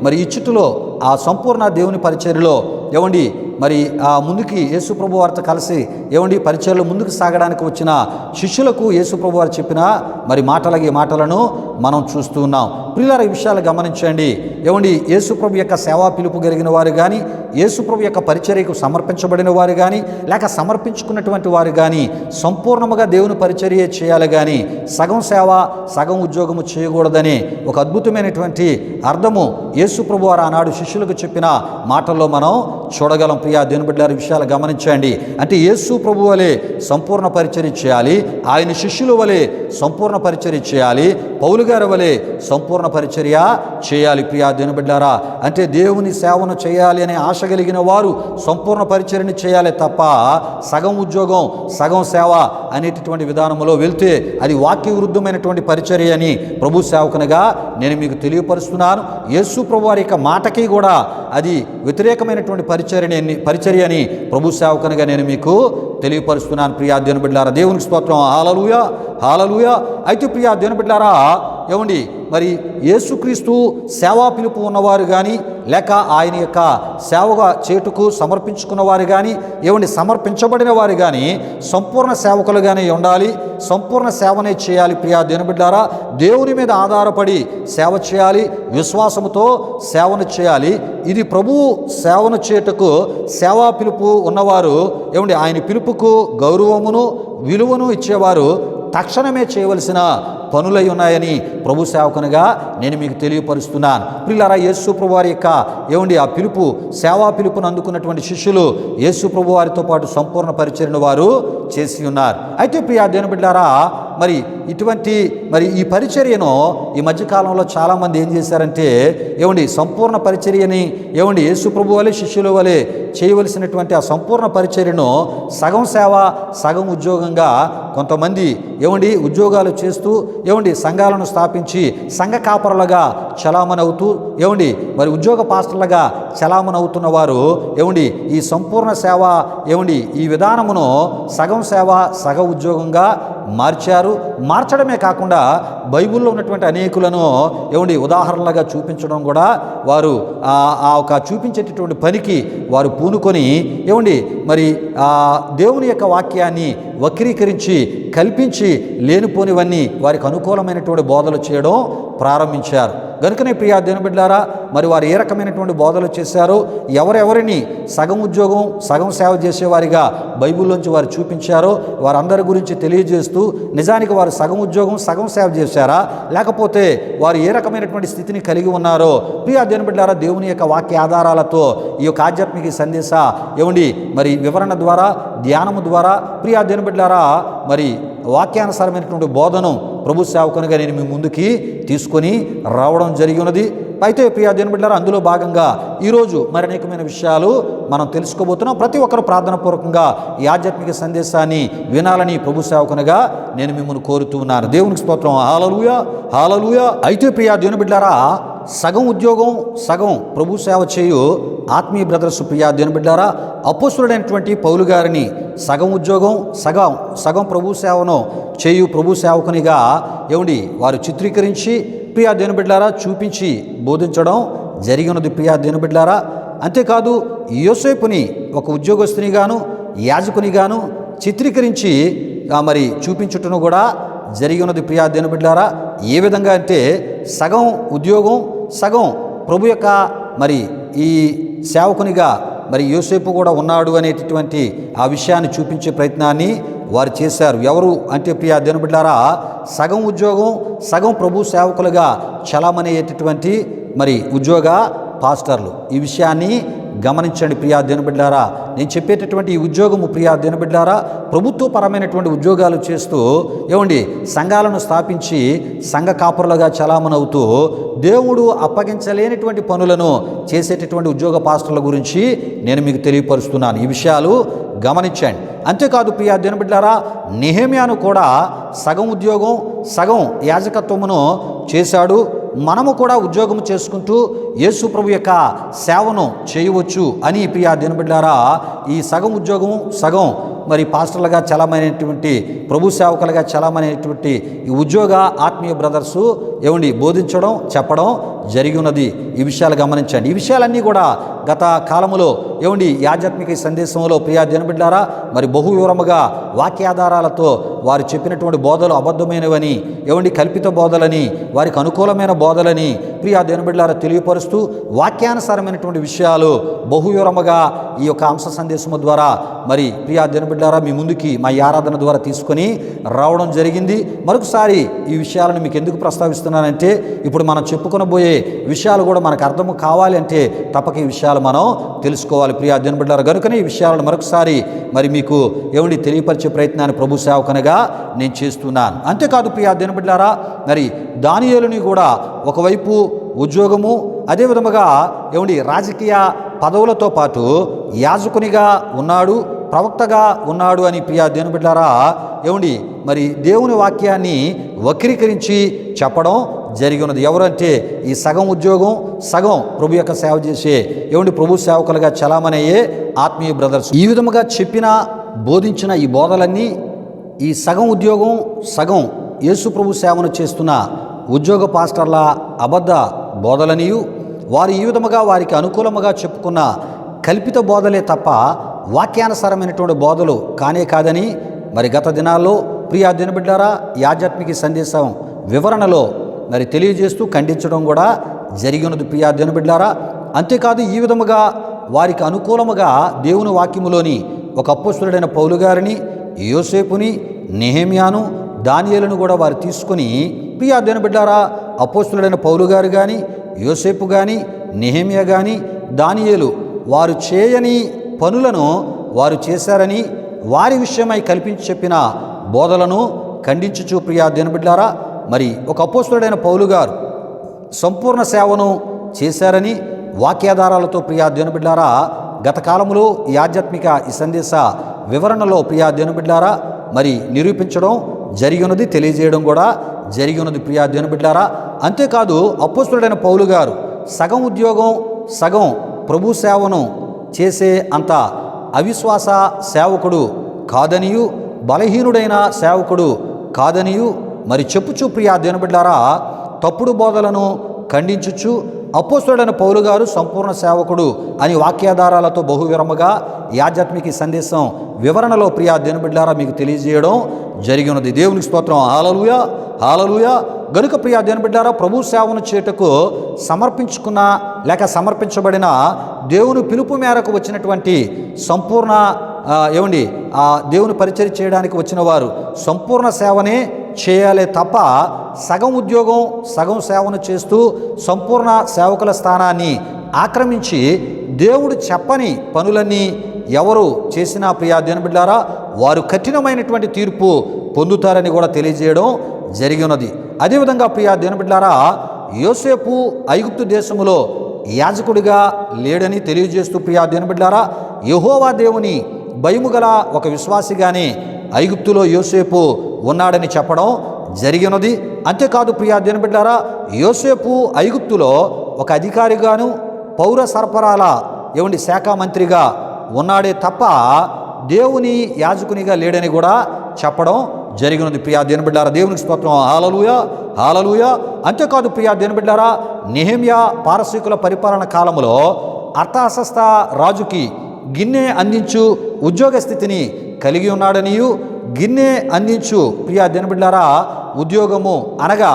మరి ఇచ్చుటలో ఆ సంపూర్ణ దేవుని పరిచర్యలో మరి ఆ ముందుకి యేసు ప్రభు వారితో కలిసి పరిచర్యలో ముందుకు సాగడానికి వచ్చిన శిష్యులకు యేసు ప్రభు వారు చెప్పిన మరి మాటలను మనం చూస్తూ ఉన్నాం. ప్రియులారా, ఈ విషయాలు గమనించండి. యేసు ప్రభు యొక్క సేవా పిలుపు కలిగిన వారు కానీ, యేసు ప్రభు యొక్క పరిచర్యకు సమర్పించబడిన వారు కానీ, లేక సమర్పించుకున్నటువంటి వారు కానీ సంపూర్ణముగా దేవుని పరిచర్య చేయాలి కానీ సగం సేవ సగం ఉద్యోగము చేయకూడదని ఒక అద్భుతమైనటువంటి అర్థము యేసు ప్రభు వారు ఆనాడు శిష్యులకు చెప్పిన మాటల్లో మనం చూడగలం. ప్రియా దేవుని బిడ్డలారా, విషయాలు గమనించండి. అంటే యేసు ప్రభు వలె సంపూర్ణ పరిచర్య చేయాలి, ఆయన శిష్యుల వలె సంపూర్ణ పరిచర్య చేయాలి, పౌలు గారి వలె సంపూర్ణ పరిచర్య చేయాలి. ప్రియా దేవుని బిడ్డలారా, అంటే దేవుని సేవను చేయాలి అనే ఆశ కలిగిన వారు సంపూర్ణ పరిచర్యని చేయాలి తప్ప సగం ఉద్యోగం సగం సేవ అనేటటువంటి విధానంలో వెళ్తే అది వాక్య విరుద్ధమైనటువంటి పరిచర్య అని ప్రభు సేవకునిగా నేను మీకు తెలియపరుస్తున్నాను. యేసు ప్రభు వారి యొక్క మాటకి కూడా అది వ్యతిరేకమైనటువంటి పరిచర్య అని ప్రభు సేవకునిగా నేను మీకు తెలియపరుస్తున్నాను. ప్రియా దేవుని బిడ్డలారా, దేవునికి స్తోత్రం. హల్లెలూయా, హల్లెలూయా. అయితే ప్రియా దేవుని బిడ్డలారా, మరి యేసుక్రీస్తు సేవా పిలుపు ఉన్నవారు కానీ, లేక ఆయన యొక్క సేవగా చేటుకు సమర్పించుకున్న వారు కానీ, సమర్పించబడిన వారు కానీ సంపూర్ణ సేవకులుగానే ఉండాలి, సంపూర్ణ సేవనే చేయాలి. ప్రియా దేవుని బిడ్డలారా, దేవుని మీద ఆధారపడి సేవ చేయాలి, విశ్వాసముతో సేవను చేయాలి. ఇది ప్రభువు సేవను చేటుకు సేవా పిలుపు ఉన్నవారు ఆయన పిలుపుకు గౌరవమును విలువను ఇచ్చేవారు తక్షణమే చేయవలసిన పనులై ఉన్నాయని ప్రభు సేవకునిగా నేను మీకు తెలియపరుస్తున్నాను. ప్రియులారా, యేసు ప్రభు వారి యొక్క ఆ పిలుపు సేవా పిలుపును అందుకున్నటువంటి శిష్యులు యేసు ప్రభు వారితో పాటు సంపూర్ణ పరిచర్యను వారు చేసి ఉన్నారు. అయితే ప్రియా దేవుని బిడ్డలారా, మరి ఈ పరిచర్యను ఈ మధ్యకాలంలో చాలామంది ఏం చేశారంటే సంపూర్ణ పరిచర్యని యేసు ప్రభు వలె శిష్యుల వలె చేయవలసినటువంటి ఆ సంపూర్ణ పరిచర్యను సగం సేవ సగం ఉద్యోగంగా కొంతమంది ఉద్యోగాలు చేస్తూ సంఘాలను స్థాపించి సంఘ కాపరులుగా చలామణి అవుతూ మరి ఉద్యోగ పాస్టర్లుగా చలామణి అవుతున్న వారు ఈ సంపూర్ణ సేవ ఈ విధానమును సగం సేవ సగ ఉద్యోగంగా మార్చడమే కాకుండా బైబిల్లో ఉన్నటువంటి అనేకులను ఉదాహరణలుగా చూపించడం కూడా వారు ఆ ఒక చూపించేటటువంటి పనికి వారు పూనుకొని మరి దేవుని యొక్క వాక్యాన్ని వక్రీకరించి కల్పించి లేనిపోనివన్నీ వారికి అనుకూలమైనటువంటి బోధలు చేయడం ప్రారంభించారు. గనుకనే ప్రియా దేవుని బిడ్డలారా, మరి వారు ఏ రకమైనటువంటి బోధలు చేశారో, ఎవరెవరిని సగం ఉద్యోగం సగం సేవ చేసేవారిగా బైబిల్లోంచి వారు చూపించారో వారందరి గురించి తెలియజేస్తూ నిజానికి వారు సగం ఉద్యోగం సగం సేవ చేశారా, లేకపోతే వారు ఏ రకమైనటువంటి స్థితిని కలిగి ఉన్నారో ప్రియా దేవుని బిడ్డలారా, దేవుని యొక్క వాక్య ఆధారాలతో ఈ యొక్క ఆధ్యాత్మిక సందేశ మరి వివరణ ద్వారా ధ్యానము ద్వారా ప్రియా దేవుని బిడ్డలారా, మరి వాక్యానుసారమైనటువంటి బోధను ప్రభు సేవకునిగా నేను మీ ముందుకి తీసుకొని రావడం జరిగి ఉన్నది. అయితే ప్రియా దేవుని బిడ్డలారా, అందులో భాగంగా ఈరోజు మరి అనేకమైన విషయాలు మనం తెలుసుకోబోతున్నాం. ప్రతి ఒక్కరు ప్రార్థన పూర్వకంగా ఈ ఆధ్యాత్మిక సందేశాన్ని వినాలని ప్రభు సేవకునిగా నేను మిమ్మల్ని కోరుతూ ఉన్నాను. దేవునికి స్తోత్రం. హల్లెలూయా, హల్లెలూయా. అయితే ప్రియా దేవుని బిడ్డలారా, సగం ఉద్యోగం సగం ప్రభు సేవ చేయు ఆత్మీయ బ్రదర్స్ ప్రియా దేవుని బిడ్డలారా, అపోస్తులుడైనటువంటి పౌలు గారిని సగం ఉద్యోగం సగం ప్రభు సేవను చేయు ప్రభు సేవకునిగా వారు చిత్రీకరించి ప్రియా దేవుని బిడ్డలారా చూపించి బోధించడం జరిగినది. ప్రియా దేవుని బిడ్డలారా, అంతేకాదు యోసేపుని ఒక ఉద్యోగస్తునిగాను యాజకునిగాను చిత్రీకరించి మరి చూపించుటను కూడా జరిగి ఉన్నది. ప్రియా దేవుని బిడ్డలారా, ఏ విధంగా అంటే సగం ఉద్యోగం సగం ప్రభు యొక్క మరి ఈ సేవకునిగా మరి యోసేపు కూడా ఉన్నాడు అనేటటువంటి ఆ విషయాన్ని చూపించే ప్రయత్నాన్ని వారు చేశారు. ఎవరు అంటే ప్రియా దేవుని బిడ్డలారా, సగం ఉద్యోగం సగం ప్రభు సేవకులుగా చలామణి అయ్యేటటువంటి మరి ఉద్యోగ పాస్టర్లు ఈ విషయాన్ని గమనించండి ప్రియా దినబిడ్డారా. నేను చెప్పేటటువంటి ఈ ఉద్యోగము ప్రియా దినబిడ్డారా, ప్రభుత్వపరమైనటువంటి ఉద్యోగాలు చేస్తూ సంఘాలను స్థాపించి సంఘ కాపురులుగా చలామణవుతూ దేవుడు అప్పగించలేనటువంటి పనులను చేసేటటువంటి ఉద్యోగ పాస్టర్ల గురించి నేను మీకు తెలియపరుస్తున్నాను. ఈ విషయాలు గమనించండి. అంతేకాదు ప్రియా దినబిడ్డారా, నెహెమ్యాను కూడా సగం ఉద్యోగం సగం యాజకత్వమును చేశాడు. మనము కూడా ఉద్యోగం చేసుకుంటూ యేసు ప్రభు యొక్క సేవను చేయవచ్చు అని ప్రియా దినబిడ్డారా, ఈ సగం ఉద్యోగం సగం పాస్టర్లుగా చలామణైనటువంటి ప్రభు సేవకులుగా చలామణైనటువంటి ఈ ఉద్యోగ ఆత్మీయ బ్రదర్సు బోధించడం చెప్పడం జరిగి ఉన్నది. ఈ విషయాలు గమనించండి. ఈ విషయాలన్నీ కూడా గత కాలములో ఆధ్యాత్మిక సందేశంలో ప్రియా దినబిడ్డారా బహు వివరముగా వాక్యాధారాలతో వారు చెప్పినటువంటి బోధలు అబద్ధమైనవని కల్పిత బోధలని వారికి అనుకూలమైన బోధలని ప్రియా దినబిడ్డారా తెలియపరుస్తూ వాక్యానుసారమైనటువంటి విషయాలు బహు వివరముగా ఈ యొక్క అంశ సందేశము ద్వారా ప్రియా దినబిడ్డారా మీ ముందుకి మా ఆరాధన ద్వారా తీసుకొని రావడం జరిగింది. మరొకసారి ఈ విషయాలను మీకు ఎందుకు ప్రస్తావిస్తున్నానంటే, ఇప్పుడు మనం చెప్పుకొనబోయే విషయాలు కూడా మనకు అర్థం కావాలి అంటే తప్పక ఈ విషయాలు మనం తెలుసుకోవాలి ప్రియా దినబిడ్డారా. కనుకనే ఈ విషయాలను మరొకసారి మీకు తెలియపరిచే ప్రయత్నాన్ని ప్రభు సేవకునిగా నేను చేస్తున్నాను. అంతేకాదు ప్రియా దినబిడ్డారా, దానియేలుని కూడా ఒకవైపు ఉద్యోగము, అదే విధముగా రాజకీయ పదవులతో పాటు యాజకునిగా ఉన్నాడు, ప్రవక్తగా ఉన్నాడు అని ప్రియా దినబిడ్డారా దేవుని వాక్యాన్ని వక్రీకరించి చెప్పడం జరిగి ఉన్నది. ఎవరంటే ఈ సగం ఉద్యోగం సగం ప్రభు యొక్క సేవ చేసే ప్రభు సేవకులుగా చలామణయ్యే ఆత్మీయ బ్రదర్స్. ఈ విధముగా చెప్పిన బోధించిన ఈ బోధలన్నీ ఈ సగం ఉద్యోగం సగం యేసు ప్రభు సేవను చేస్తున్న ఉద్యోగ పాస్టర్ల అబద్ధ బోధలనియు, వారు ఈ విధముగా వారికి అనుకూలముగా చెప్పుకున్న కల్పిత బోధలే తప్ప వాక్యానుసారమైనటువంటి బోధలు కానే కాదని గత దినాల్లో ప్రియా దినబిడ్డారా ఈ ఆధ్యాత్మిక సందేశం వివరణలో తెలియజేస్తూ ఖండించడం కూడా జరిగినది ప్రియా దినబిడ్డారా. అంతేకాదు ఈ విధముగా వారికి అనుకూలముగా దేవుని వాక్యములోని ఒక అపోస్తలుడైన పౌలు గారిని, యోసేపుని, నెహెమ్యాను, దానియేలును కూడా వారు తీసుకొని ప్రియా దినబిడ్డారా అపోస్తలుడైన పౌలు గారు కానీ, యోసేపు కానీ, నెహెమ్యా కానీ, దానియేలు వారు చేయని పనులను వారు చేశారని వారి విషయమై కల్పించి చెప్పిన బోధలను ఖండించుచు ప్రియా దినబిడ్డారా ఒక అపోస్తలుడైన పౌలు గారు సంపూర్ణ సేవను చేశారని వాక్యాధారాలతో ప్రియా దినబిడ్డారా గత కాలంలో ఈ ఆధ్యాత్మిక ఈ సందేశ వివరణలో ప్రియా దినబిడ్డారా నిరూపించడం జరిగి ఉన్నది, తెలియజేయడం కూడా జరిగి ఉన్నది ప్రియా దినబిడ్డారా. అంతేకాదు అపోస్తలుడైన పౌలు గారు సగం ఉద్యోగం సగం ప్రభు సేవను చేసే అంత అవిశ్వాస సేవకుడు కాదనియు, బలహీనుడైన సేవకుడు కాదనియు చెప్పుచు ప్రియా దినబిడ్డారా తప్పుడు బోధలను ఖండించుచు అపోస్తలుడైన పౌలు గారు సంపూర్ణ సేవకుడు అని వాక్యాధారాలతో బహువివరముగా ఈ ఆధ్యాత్మిక సందేశం వివరణలో ప్రియా దినబిడ్డారా మీకు తెలియజేయడం జరిగి ఉన్నది. దేవునికి స్తోత్రం. హల్లెలూయా హల్లెలూయా. గనుక ప్రియా దినబిడ్డారా ప్రభు సేవను చేయుటకు సమర్పించుకున్న లేక సమర్పించబడిన దేవుని పిలుపు మేరకు వచ్చినటువంటి సంపూర్ణ దేవుని పరిచర్య చేయడానికి వచ్చిన వారు సంపూర్ణ సేవనే చేయాలి తప్ప సగం ఉద్యోగం సగం సేవను చేస్తూ సంపూర్ణ సేవకుల స్థానాన్ని ఆక్రమించి దేవుడు చెప్పని పనులన్నీ ఎవరు చేసినా ప్రియా దినబిడ్డారా వారు కఠినమైనటువంటి తీర్పు పొందుతారని కూడా తెలియజేయడం జరిగి ఉన్నది. అదేవిధంగా ప్రియా దినబిడ్డారా యోసేపు ఐగుప్తు దేశములో యాజకుడిగా లేడని తెలియజేస్తూ ప్రియా దినబిడ్డారా యెహోవా దేవుని భయముగల ఒక విశ్వాసిగానే ఐగుప్తులో యోసేపు ఉన్నాడని చెప్పడం జరిగినది. అంతేకాదు ప్రియా దినబిడ్డారా యోసేపు ఐగుప్తులో ఒక అధికారిగాను పౌర సరఫరాల శాఖ మంత్రిగా ఉన్నాడే తప్ప దేవుని యాజకునిగా లేడని కూడా చెప్పడం జరిగినది ప్రియా దినబిడ్డారా. దేవునికి స్తోత్రం. హల్లెలూయా హల్లెలూయా. అంతేకాదు ప్రియా దినబిడ్డారా నెహెమ్యా పారసీకుల పరిపాలన కాలంలో అర్తహషస్త రాజుకి గిన్నె అందించు ఉద్యోగ స్థితిని కలిగి ఉన్నాడనియు, గిన్నె అందించు ప్రియా దినబిడ్డారా ఉద్యోగము అనగా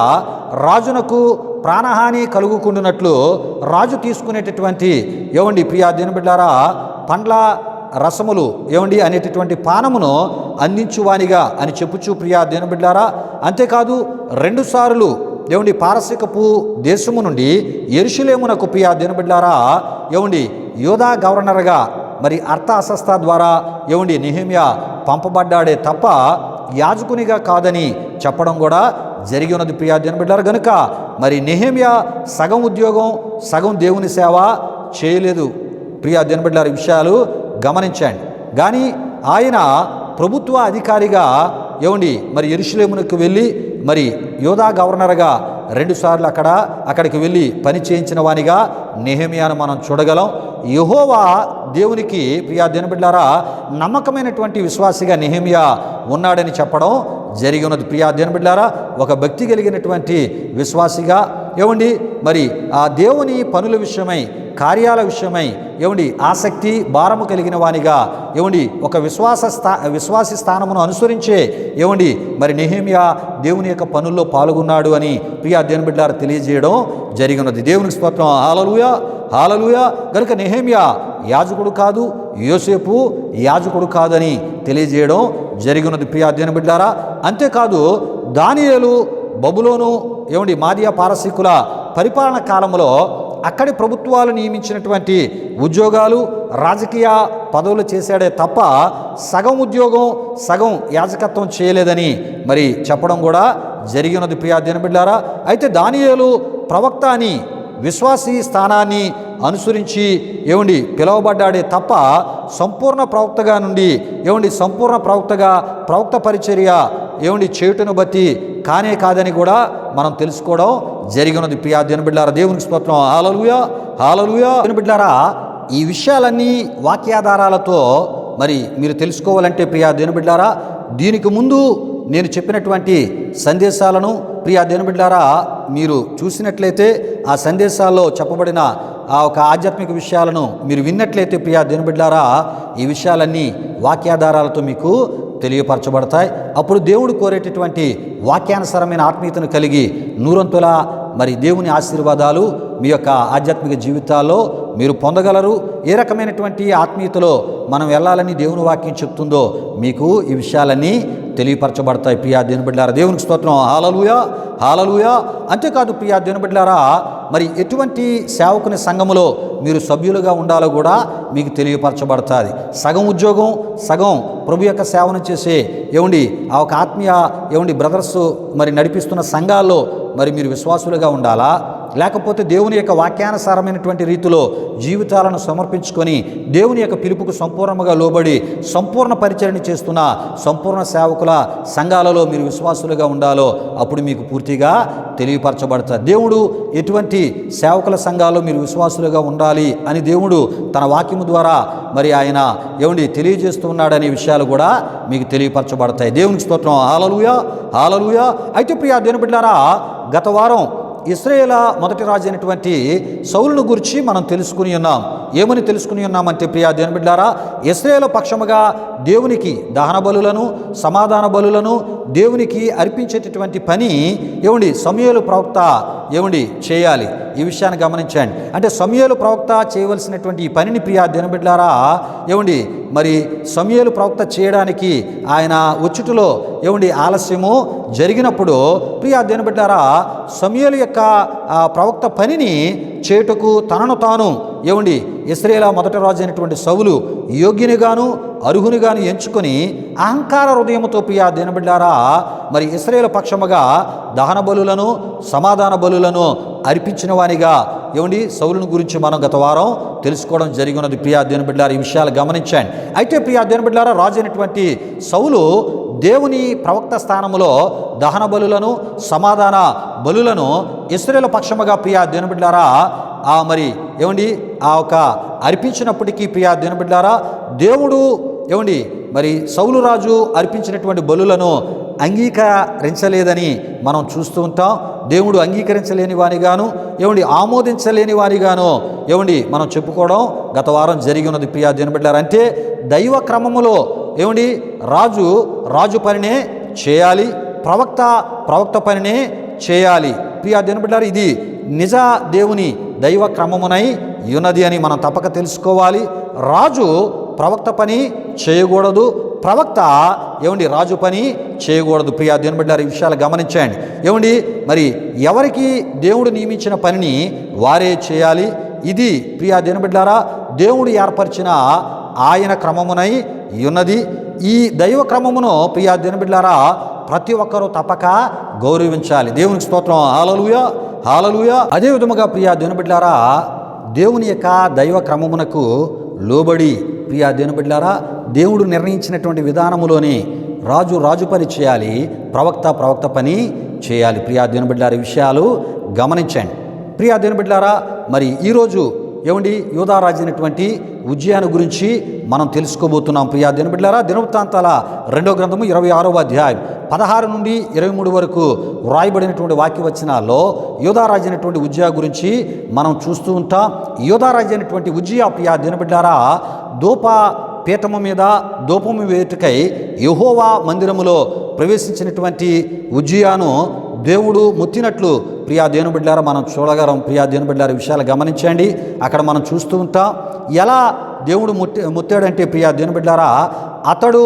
రాజునకు ప్రాణహాని కలుగుకుంటున్నట్లు రాజు తీసుకునేటటువంటి ప్రియా దినబిడ్డారా పండ్ల రసములు అనేటటువంటి పానమును అందించువానిగా అని చెప్పుచు ప్రియా దినబిడ్డారా. అంతేకాదు 2 సార్లు పారసీకపు దేశము నుండి యెరూషలేమునకు ప్రియా దినబిడ్డారా యోధా గవర్నర్గా మరి అర్తహషస్త ద్వారా ఏమండి నెహెమ్యా పంపబడ్డాడే తప్ప యాజకునిగా కాదని చెప్పడం కూడా జరిగి ఉన్నది ప్రియా దేవుని బిడ్డలారా. గనుక మరి నెహెమ్యా సగం ఉద్యోగం సగం దేవుని సేవ చేయలేదు ప్రియా దేవుని బిడ్డలారా. ఈ విషయాలు గమనించండి. కానీ ఆయన ప్రభుత్వ అధికారిగా ఏమండి మరి యెరూషలేమునకు వెళ్ళి మరి యోధా గవర్నర్గా 2 సార్లు అక్కడికి వెళ్ళి పని చేయించిన వానిగా నెహెమ్యాను మనం చూడగలం. యెహోవా దేవునికి ప్రియా దేవుని బిడ్డలారా నమ్మకమైనటువంటి విశ్వాసిగా నెహెమ్యా ఉన్నాడని చెప్పడం జరిగి ఉన్నది ప్రియా దేవుని బిడ్డలారా. ఒక భక్తి కలిగినటువంటి విశ్వాసిగా ఏమండి మరి ఆ దేవుని పనుల విషయమై కార్యాల విషయమై ఏమండి ఆసక్తి భారము కలిగిన వానిగా ఏమండి ఒక విశ్వాసి స్థానమును అనుసరించే ఏమండి మరి నెహెమ్యా దేవుని యొక్క పనుల్లో పాల్గొన్నాడు అని ప్రియా దేవుని బిడ్డలారా తెలియజేయడం జరిగినది. దేవునికి స్తోత్రం. హల్లెలూయా హల్లెలూయా. కనుక నెహెమ్యా యాజకుడు కాదు, యోసేపు యాజకుడు కాదని తెలియజేయడం జరిగినది ప్రియా దేవుని బిడ్డలారా. అంతేకాదు దానియేలు బబులోను ఏమండి మాదియా పారసీకుల పరిపాలన కాలంలో అక్కడి ప్రభుత్వాలు నియమించినటువంటి ఉద్యోగాలు రాజకీయ పదవులు చేశాడే తప్ప సగం ఉద్యోగం సగం యాజకత్వం చేయలేదని మరి చెప్పడం కూడా జరిగినది ప్రియా దేవుని బిడ్డలారా. అయితే దానియేలు ప్రవక్త అని విశ్వాసీ స్థానాన్ని అనుసరించి ఏమండి పిలువబడ్డాడే తప్ప సంపూర్ణ ప్రవక్తగా నుండి ఏమండి సంపూర్ణ ప్రవక్త పరిచర్య ఏమండి చేయుటను బట్టి కానే కాదని కూడా మనం తెలుసుకోవడం జరిగినది ప్రియా దేవుని బిడ్డలారా. దేవునికి స్తోత్రం. హల్లెలూయా హల్లెలూయా. దేవుని బిడ్డలారా ఈ విషయాలన్నీ వాక్యాధారాలతో మరి మీరు తెలుసుకోవాలంటే ప్రియా దేవుని బిడ్డలారా దీనికి ముందు నేను చెప్పినటువంటి సందేశాలను ప్రియా దేవుని బిడ్డలారా మీరు చూసినట్లయితే ఆ సందేశాల్లో చెప్పబడిన ఆ ఒక ఆధ్యాత్మిక విషయాలను మీరు విన్నట్లయితే ప్రియా దేవుని బిడ్డలారా ఈ విషయాలన్నీ వాక్యాధారాలతో మీకు తెలియపరచబడతాయి. అప్పుడు దేవుడు కోరేటటువంటి వాక్యానుసారమైన ఆత్మీయతను కలిగి నూరంతుల మరి దేవుని ఆశీర్వాదాలు మీ యొక్క ఆధ్యాత్మిక జీవితాల్లో మీరు పొందగలరు. ఏ రకమైనటువంటి ఆత్మీయతలో మనం వెళ్ళాలని దేవుని వాక్యం చెప్తుందో మీకు ఈ విషయాలన్నీ తెలియపరచబడతాయి ప్రియా దేవుని బిడ్డలారా. దేవునికి స్తోత్రం. హల్లెలూయా హల్లెలూయా. అంతేకాదు ప్రియా దేవుని బిడ్డలారా మరి ఎటువంటి సేవకుని సంఘములో మీరు సభ్యులుగా ఉండాలో కూడా మీకు తెలియపరచబడుతుంది. సగం ఉద్యోగం సగం ప్రభు యొక్క సేవను చేసే ఏమండి ఆ ఒక ఆత్మీయ ఏమండి బ్రదర్స్ మరి నడిపిస్తున్న సంఘాల్లో మరి మీరు విశ్వాసులుగా ఉండాలా, లేకపోతే దేవుని యొక్క వాక్యానుసారమైనటువంటి రీతిలో జీవితాలను సమర్పించుకొని దేవుని యొక్క పిలుపుకు సంపూర్ణంగా లోబడి సంపూర్ణ పరిచర్య చేస్తున్న సంపూర్ణ సేవకుల సంఘాలలో మీరు విశ్వాసులుగా ఉండాలో అప్పుడు మీకు పూర్తిగా తెలియపరచబడతారు. దేవుడు ఎటువంటి సేవకుల సంఘాల్లో మీరు విశ్వాసులుగా ఉండాలి అని దేవుడు తన వాక్యము ద్వారా మరి ఆయన ఏమండి తెలియజేస్తూ ఉన్నాడనే విషయాలు కూడా మీకు తెలియపరచబడతాయి. దేవునికి స్తోత్రం. హల్లెలూయా హల్లెలూయా. అయితే ప్రియా దేవుని బిడ్డలారా గత వారం ఇశ్రాయేలు మొదటి రాజు అయినటువంటి సౌలును గురించి మనం తెలుసుకుని ఉన్నాం. ఏమని తెలుసుకుని ఉన్నామంటే ప్రియా దేవుని బిడ్డలారా ఇశ్రాయేలు పక్షముగా దేవునికి దహన బలులను సమాధాన బలులను దేవునికి అర్పించేటటువంటి పని ఏమండి సమూయేలు ప్రవక్త ఏమండి చేయాలి. ఈ విషయాన్ని గమనించండి. అంటే సమూయేలు ప్రవక్త చేయవలసినటువంటి ఈ పనిని ప్రియా దేవుని బిడ్డలారా ఏమండి మరి సమూయేలు ప్రవక్త చేయడానికి ఆయన వచ్చుటలో ఏమండి ఆలస్యము జరిగినప్పుడు ప్రియా దేవుని బిడ్డలారా సమూయేలు యొక్క ప్రవక్త పనిని చేటుకు తనను తాను ఏమండి ఇశ్రాయేలు మొదటి రాజు అయినటువంటి సౌలు యోగ్యునిగాను అర్హునిగాను ఎంచుకొని అహంకార హృదయముతో ప్రియా దేవుని బిడ్డలారా మరి ఇశ్రాయేలు పక్షముగా దహన బలులను సమాధాన బలులను అర్పించిన వానిగా ఏమండి సౌలుని గురించి మనం గత వారం తెలుసుకోవడం జరిగినది ప్రియా దేవుని బిడ్డలారా. ఈ విషయాలు గమనించండి. అయితే ప్రియా దేవుని బిడ్డలారా రాజు అయినటువంటి సౌలు దేవుని ప్రవక్త స్థానములో దహన బలులను సమాధాన బలులను ఇశ్రాయేలు పక్షముగా ప్రియా దేవుని బిడ్డలారా మరి ఏమండి ఆ ఒక అర్పించినప్పటికీ ప్రియా దేవుని బిడ్డలారా దేవుడు ఏమండి మరి సౌలు రాజు అర్పించినటువంటి బలులను అంగీకరించలేదని మనం చూస్తూ ఉంటాం. దేవుడు అంగీకరించలేని వానిగాను ఏమండి ఆమోదించలేని వానిగాను ఏమండి మనం చెప్పుకోవడం గత వారం జరిగి ఉన్నది ప్రియా దేవుని బిడ్డలారా. అంటే దైవ క్రమములో ఏమండి రాజు పనినే చేయాలి, ప్రవక్త పనినే చేయాలి ప్రియా దేవుని బిడ్డలారా. ఇది నిజ దేవుని దైవ క్రమమునై ఉన్నది అని మనం తప్పక తెలుసుకోవాలి. రాజు ప్రవక్త పని చేయకూడదు, ప్రవక్త ఏమండి రాజు పని చేయకూడదు ప్రియా దేవుని బిడ్డలారా. ఈ విషయాలు గమనించండి. ఏమండి మరి ఎవరికి దేవుడు నియమించిన పనిని వారే చేయాలి. ఇది ప్రియా దేవుని బిడ్డలారా దేవుడు ఏర్పరిచిన ఆయన క్రమమునై ఉన్నది. ఈ దైవ క్రమమును ప్రియా దినబిడ్లారా ప్రతి ఒక్కరూ తప్పక గౌరవించాలి. దేవునికి స్తోత్రం. హల్లెలూయా, హల్లెలూయా. అదే విధముగా ప్రియా దినబిడ్లారా దేవుని యొక్క దైవ క్రమమునకు లోబడి ప్రియా దినబిడ్లారా దేవుడు నిర్ణయించినటువంటి విధానములోని రాజు పని చేయాలి, ప్రవక్త పని చేయాలి. ప్రియా దినబిడ్లారా విషయాలు గమనించండి. ప్రియా దినబిడ్లారా మరి ఈరోజు యోధారాజు అయినటువంటి ఉజ్జియాను గురించి మనం తెలుసుకోబోతున్నాం. ప్రియా దినబిడ్లారా దినవృత్తాంతాల 2వ గ్రంథము 26వ అధ్యాయం 16 నుండి 23 వరకు వ్రాయబడినటువంటి వాక్యవచనాల్లో యోధారాజు అయినటువంటి ఉజ్జియా గురించి మనం చూస్తూ ఉంటాం. యోధారాజు అయినటువంటి ఉజ్జియా ప్రియా దినబిడ్లారా పీఠము మీద ధూపము వేటుకై యెహోవా మందిరములో ప్రవేశించినటువంటి ఉజ్జియాను దేవుడు ముత్తినట్లు ప్రియా దేవునిబిడ్లారా మనం చూడగలం. ప్రియా దేవునిబిడ్లారా విషయాలు గమనించండి. అక్కడ మనం చూస్తూ ఉంటాం ఎలా దేవుడు ముత్తాడంటే ప్రియా దేవునిబిడ్లారా అతడు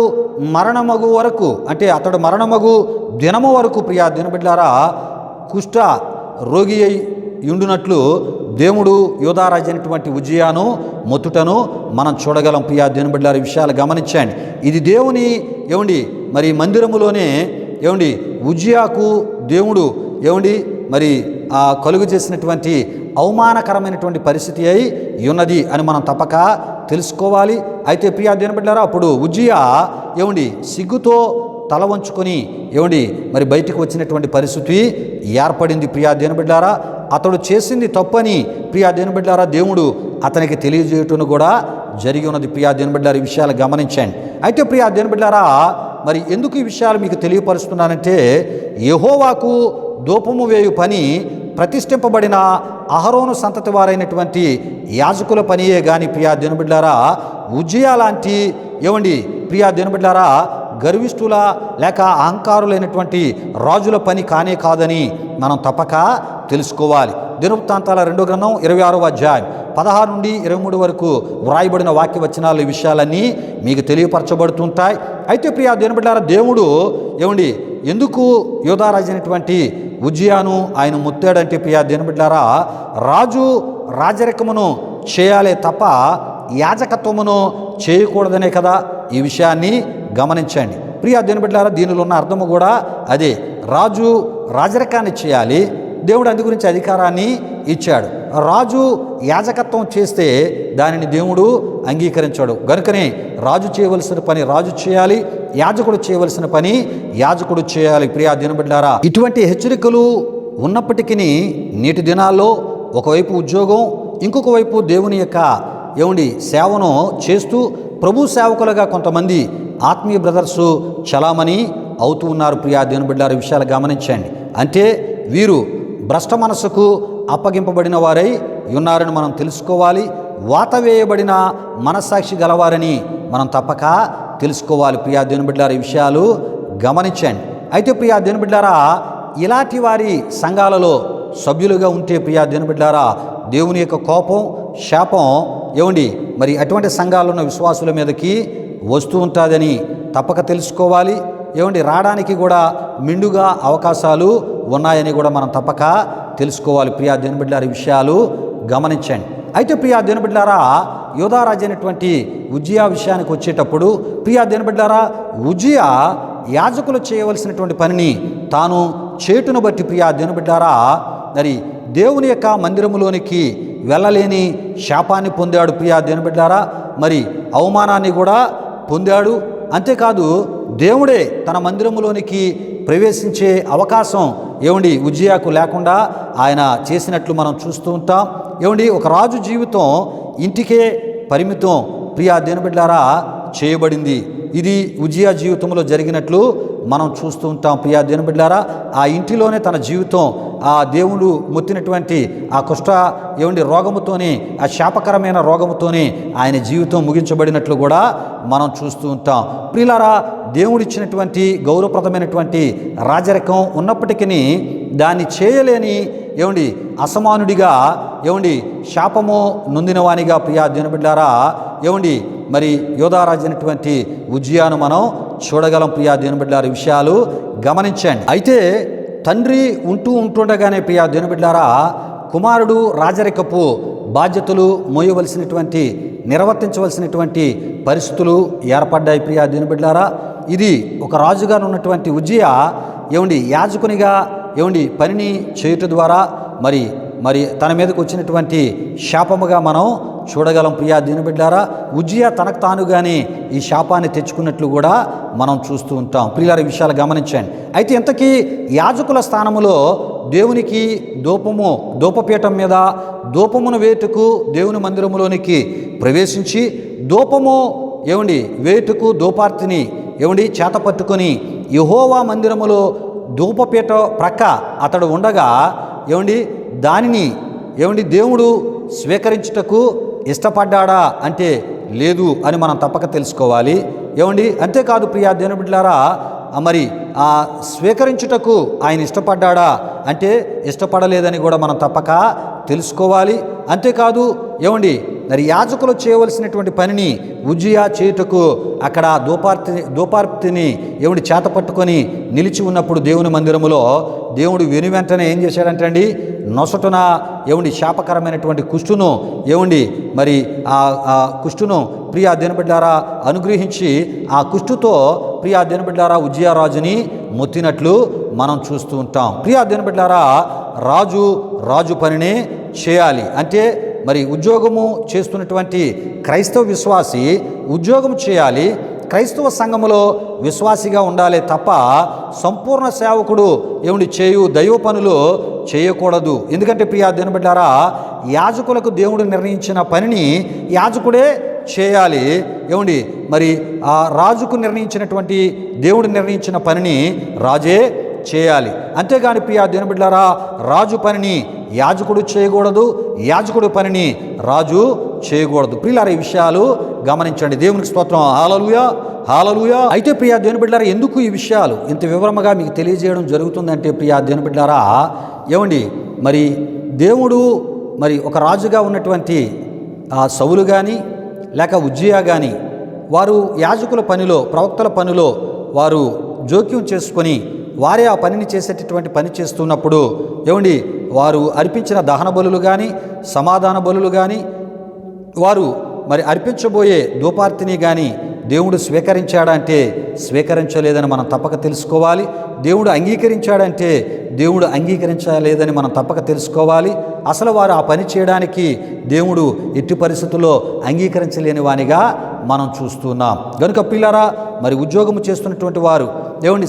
మరణమగు వరకు, అంటే అతడు మరణమగు దినము వరకు ప్రియా దేవునిబిడ్లారా కుష్ఠ రోగి అయి ఉండునట్లు దేవుడు యోధారాజు అయినటువంటి ఉజ్జియాను మొత్తుటను మనం చూడగలం. ప్రియా దేవునిబిడ్లారా విషయాలు గమనించండి. ఇది దేవుని మరి మందిరములోనే ఉజ్జియాకు దేవుడు మరి కలుగు చేసినటువంటి అవమానకరమైనటువంటి పరిస్థితి అయి ఉన్నది అని మనం తప్పక తెలుసుకోవాలి. అయితే ప్రియా దేవునిబిడ్లారా అప్పుడు ఉజ్జియా సిగ్గుతో తల వంచుకొని మరి బయటికి వచ్చినటువంటి పరిస్థితి ఏర్పడింది. ప్రియా దేవునిబిడ్లారా అతడు చేసింది తప్పని ప్రియా దేవునిబిడ్లారా దేవుడు అతనికి తెలియజేయటం కూడా జరిగి ఉన్నది. ప్రియా దేవునిబిడ్లారా ఈ విషయాలు గమనించండి. అయితే ప్రియా దేవునిబిడ్లారా మరి ఎందుకు ఈ విషయాలు మీకు తెలియపరుస్తున్నానంటే యెహోవాకు ధూపము వేయు పని ప్రతిష్ఠింపబడిన అహరోను సంతతి వారైనటువంటి యాజకుల పనియే గాని ప్రియా దేవునిబిడ్లారా ఉజ్జియా లాంటి ప్రియా దేవునిబిడ్లారా గర్విష్ఠుల లేక అహంకారులైనటువంటి రాజుల పని కానే కాదని మనం తప్పక తెలుసుకోవాలి. దినవృత్తాంతాల 2వ గ్రంథం 26వ అధ్యాయం 16 నుండి 23 వరకు వ్రాయబడిన వాక్యవచనాలు ఈ విషయాలన్నీ మీకు తెలియపరచబడుతుంటాయి. అయితే ప్రియా దేవునిబిడ్లారా దేవుడు ఎందుకు యోధారాజు అయినటువంటి ఉజ్జియాను ఆయన ముత్తాడంటే ప్రియా దేవునిబిడ్లారా రాజరికమును చేయాలే తప్ప యాజకత్వమును చేయకూడదనే కదా. ఈ విషయాన్ని గమనించండి. ప్రియా దేవునిబిడ్లారా దీనిలో ఉన్న అర్థము కూడా అదే. రాజరికాన్ని చేయాలి, దేవుడు అందు గురించి అధికారాన్ని ఇచ్చాడు. రాజు యాజకత్వం చేస్తే దానిని దేవుడు అంగీకరించాడు. గనుకనే రాజు చేయవలసిన పని రాజు చేయాలి, యాజకుడు చేయవలసిన పని యాజకుడు చేయాలి. ప్రియా దేవునిబిడ్లారా ఇటువంటి హెచ్చరికలు ఉన్నప్పటికీ నేటి దినాల్లో ఒకవైపు ఉద్యోగం, ఇంకొక వైపు దేవుని యొక్క సేవను చేస్తూ ప్రభు సేవకులుగా కొంతమంది ఆత్మీయ బ్రదర్సు చలామణి అవుతూ ఉన్నారు. ప్రియా దేవునిబిడ్లారా విషయాలు గమనించండి. అంటే వీరు భ్రష్ట మనసుకు అప్పగింపబడిన వారై ఉన్నారని మనం తెలుసుకోవాలి. వాత వేయబడిన మనస్సాక్షి గలవారని మనం తప్పక తెలుసుకోవాలి. ప్రియా దేవునిబిడ్లారా ఈ విషయాలు గమనించండి. అయితే ప్రియా దేవునిబిడ్లారా ఇలాంటి వారి సంఘాలలో సభ్యులుగా ఉంటే ప్రియా దేవునిబిడ్లారా దేవుని యొక్క కోపం, శాపం మరి అటువంటి సంఘాలు ఉన్న విశ్వాసుల మీదకి వస్తూ ఉంటుందని తప్పక తెలుసుకోవాలి. రావడానికి కూడా మెండుగా అవకాశాలు ఉన్నాయని కూడా మనం తప్పక తెలుసుకోవాలి. ప్రియా దేవునిబిడ్లారా ఈ విషయాలు గమనించండి. అయితే ప్రియా దేవునిబిడ్లారా యోధారాజు అయినటువంటి ఉజ్జియా విషయానికి వచ్చేటప్పుడు ప్రియా దేవునిబిడ్లారా ఉజ్జియా యాజకులు చేయవలసినటువంటి పనిని తాను చేటును బట్టి ప్రియా దేవునిబిడ్లారా మరి దేవుని యొక్క మందిరములోనికి వెళ్ళలేని శాపాన్ని పొందాడు. ప్రియా దేవునిబిడ్లారా మరి అవమానాన్ని కూడా పొందాడు. అంతేకాదు దేవుడే తన మందిరములోనికి ప్రవేశించే అవకాశం ఉజ్జియాకు లేకుండా ఆయన చేసినట్లు మనం చూస్తూ ఉంటాం. ఒక రాజు జీవితం ఇంటికే పరిమితం ప్రియా దేవునిబిడ్లారా చేయబడింది. ఇది ఉజ్జియా జీవితంలో జరిగినట్లు మనం చూస్తూ ఉంటాం. ప్రియా దేవునిబిడ్లారా ఆ ఇంటిలోనే తన జీవితం ఆ దేవుడు ముత్తినటువంటి ఆ కుష్ఠ రోగముతోనే, ఆ శాపకరమైన రోగముతోనే ఆయన జీవితం ముగించబడినట్లు కూడా మనం చూస్తూ ఉంటాం. ప్రియులారా దేవుడిచ్చినటువంటి గౌరవప్రదమైనటువంటి రాజరికం ఉన్నప్పటికీ దాన్ని చేయలేని అసమానుడిగా శాపము నొందినవానిగా ప్రియా దేవునిబిడ్లారా మరి యోధారాజు అయినటువంటి ఉజ్జియాను మనం చూడగలం. ప్రియా దేవునిబిడ్లారా విషయాలు గమనించండి. అయితే తండ్రి ఉంటుండగానే ప్రియా దేవునిబిడ్లారా కుమారుడు రాజరికపు బాధ్యతలు మోయవలసినటువంటి నిర్వర్తించవలసినటువంటి పరిస్థితులు ఏర్పడ్డాయి. ప్రియా దేవుని బిడ్డలారా, ఇది ఒక రాజుగా ఉన్నటువంటి ఉజ్జియా యాజకునిగా పనిని చేయుట ద్వారా మరి తన మీదకు వచ్చినటువంటి శాపముగా మనం చూడగలం. ప్రియా దేవుని బిడ్డలారా, ఉజ్జియా తనకు తానుగానే ఈ శాపాన్ని తెచ్చుకున్నట్లు కూడా మనం చూస్తూ ఉంటాం. ప్రియులారా, ఈ విషయాలు గమనించండి. అయితే ఇంతకీ యాజకుల స్థానములో దేవునికి ధూపపీఠం మీద ధూపమును వేటుకు దేవుని మందిరములోనికి ప్రవేశించి ధూపము వేటుకు ధూపార్తిని చేత పట్టుకొని యెహోవా మందిరములో ధూపపీఠ ప్రక్క అతడు ఉండగా దానిని దేవుడు స్వీకరించుటకు ఇష్టపడ్డాడా అంటే లేదు అని మనం తప్పక తెలుసుకోవాలి. అంతేకాదు ప్రియా దేవుని బిడ్డలారా, మరి ఆ స్వీకరించుటకు ఆయన ఇష్టపడ్డాడా అంటే ఇష్టపడలేదని కూడా మనం తప్పక తెలుసుకోవాలి. అంతేకాదు మరి యాజకులు చేయవలసినటువంటి పనిని ఉజ్జియా చేయుటకు అక్కడ ధూపార్తిని చేత పట్టుకొని నిలిచి ఉన్నప్పుడు దేవుని మందిరములో దేవుడు వెనువెంటనే ఏం చేశాడంటే నొసటున శాపకరమైనటువంటి కుష్టును మరి ఆ కుష్టును ప్రియా దేవుని బిడ్డలారా అనుగ్రహించి ఆ కుష్టుతో ప్రియా దేవుని బిడ్డలారా ఉజ్జియా రాజుని మొత్తినట్లు మనం చూస్తూ ఉంటాం. ప్రియా దేవుని బిడ్డలారా, రాజు పనినే చేయాలి. అంటే మరి ఉద్యోగము చేస్తున్నటువంటి క్రైస్తవ విశ్వాసి ఉద్యోగం చేయాలి, క్రైస్తవ సంఘములో విశ్వాసిగా ఉండాలి తప్ప సంపూర్ణ సేవకుడు చేయు దైవ పనులు చేయకూడదు. ఎందుకంటే ప్రియా దేవుని బిడ్డలారా, యాజకులకు దేవుడు నిర్ణయించిన పనిని యాజకుడే చేయాలి. మరి ఆ రాజుకు నిర్ణయించినటువంటి దేవుడు నిర్ణయించిన పనిని రాజే చేయాలి. అంతేగాని ప్రియా దేవుని బిడ్డలారా, రాజు పనిని యాజకుడు చేయకూడదు, యాజకుడు పనిని రాజు చేయకూడదు. ప్రియులారా, ఈ విషయాలు గమనించండి. దేవునికి స్తోత్రం. హల్లెలూయా, హల్లెలూయా. అయితే ప్రియా దేవుని బిడ్డలారా, ఎందుకు ఈ విషయాలు ఇంత వివరముగా మీకు తెలియజేయడం జరుగుతుందంటే ప్రియా దేవుని బిడ్డలారా, మరి దేవుడు మరి ఒక రాజుగా ఉన్నటువంటి సౌలు కానీ లేక ఉజ్జియా కానీ వారు యాజకుల పనిలో ప్రవక్తల పనిలో వారు జోక్యం చేసుకొని వారే ఆ పనిని చేసేటటువంటి పని చేస్తున్నప్పుడు వారు అర్పించిన దహన బలులు కానీ సమాధాన బలులు కానీ వారు మరి అర్పించబోయే ధూపార్తిని కానీ దేవుడు స్వీకరించాడంటే స్వీకరించలేదని మనం తప్పక తెలుసుకోవాలి. దేవుడు అంగీకరించాడంటే దేవుడు అంగీకరించలేదని మనం తప్పక తెలుసుకోవాలి. అసలు వారు ఆ పని చేయడానికి దేవుడు ఎట్టి పరిస్థితుల్లో అంగీకరించలేని వానిగా మనం చూస్తున్నాం. కనుక పిల్లరా, మరి ఉద్యోగము చేస్తున్నటువంటి వారు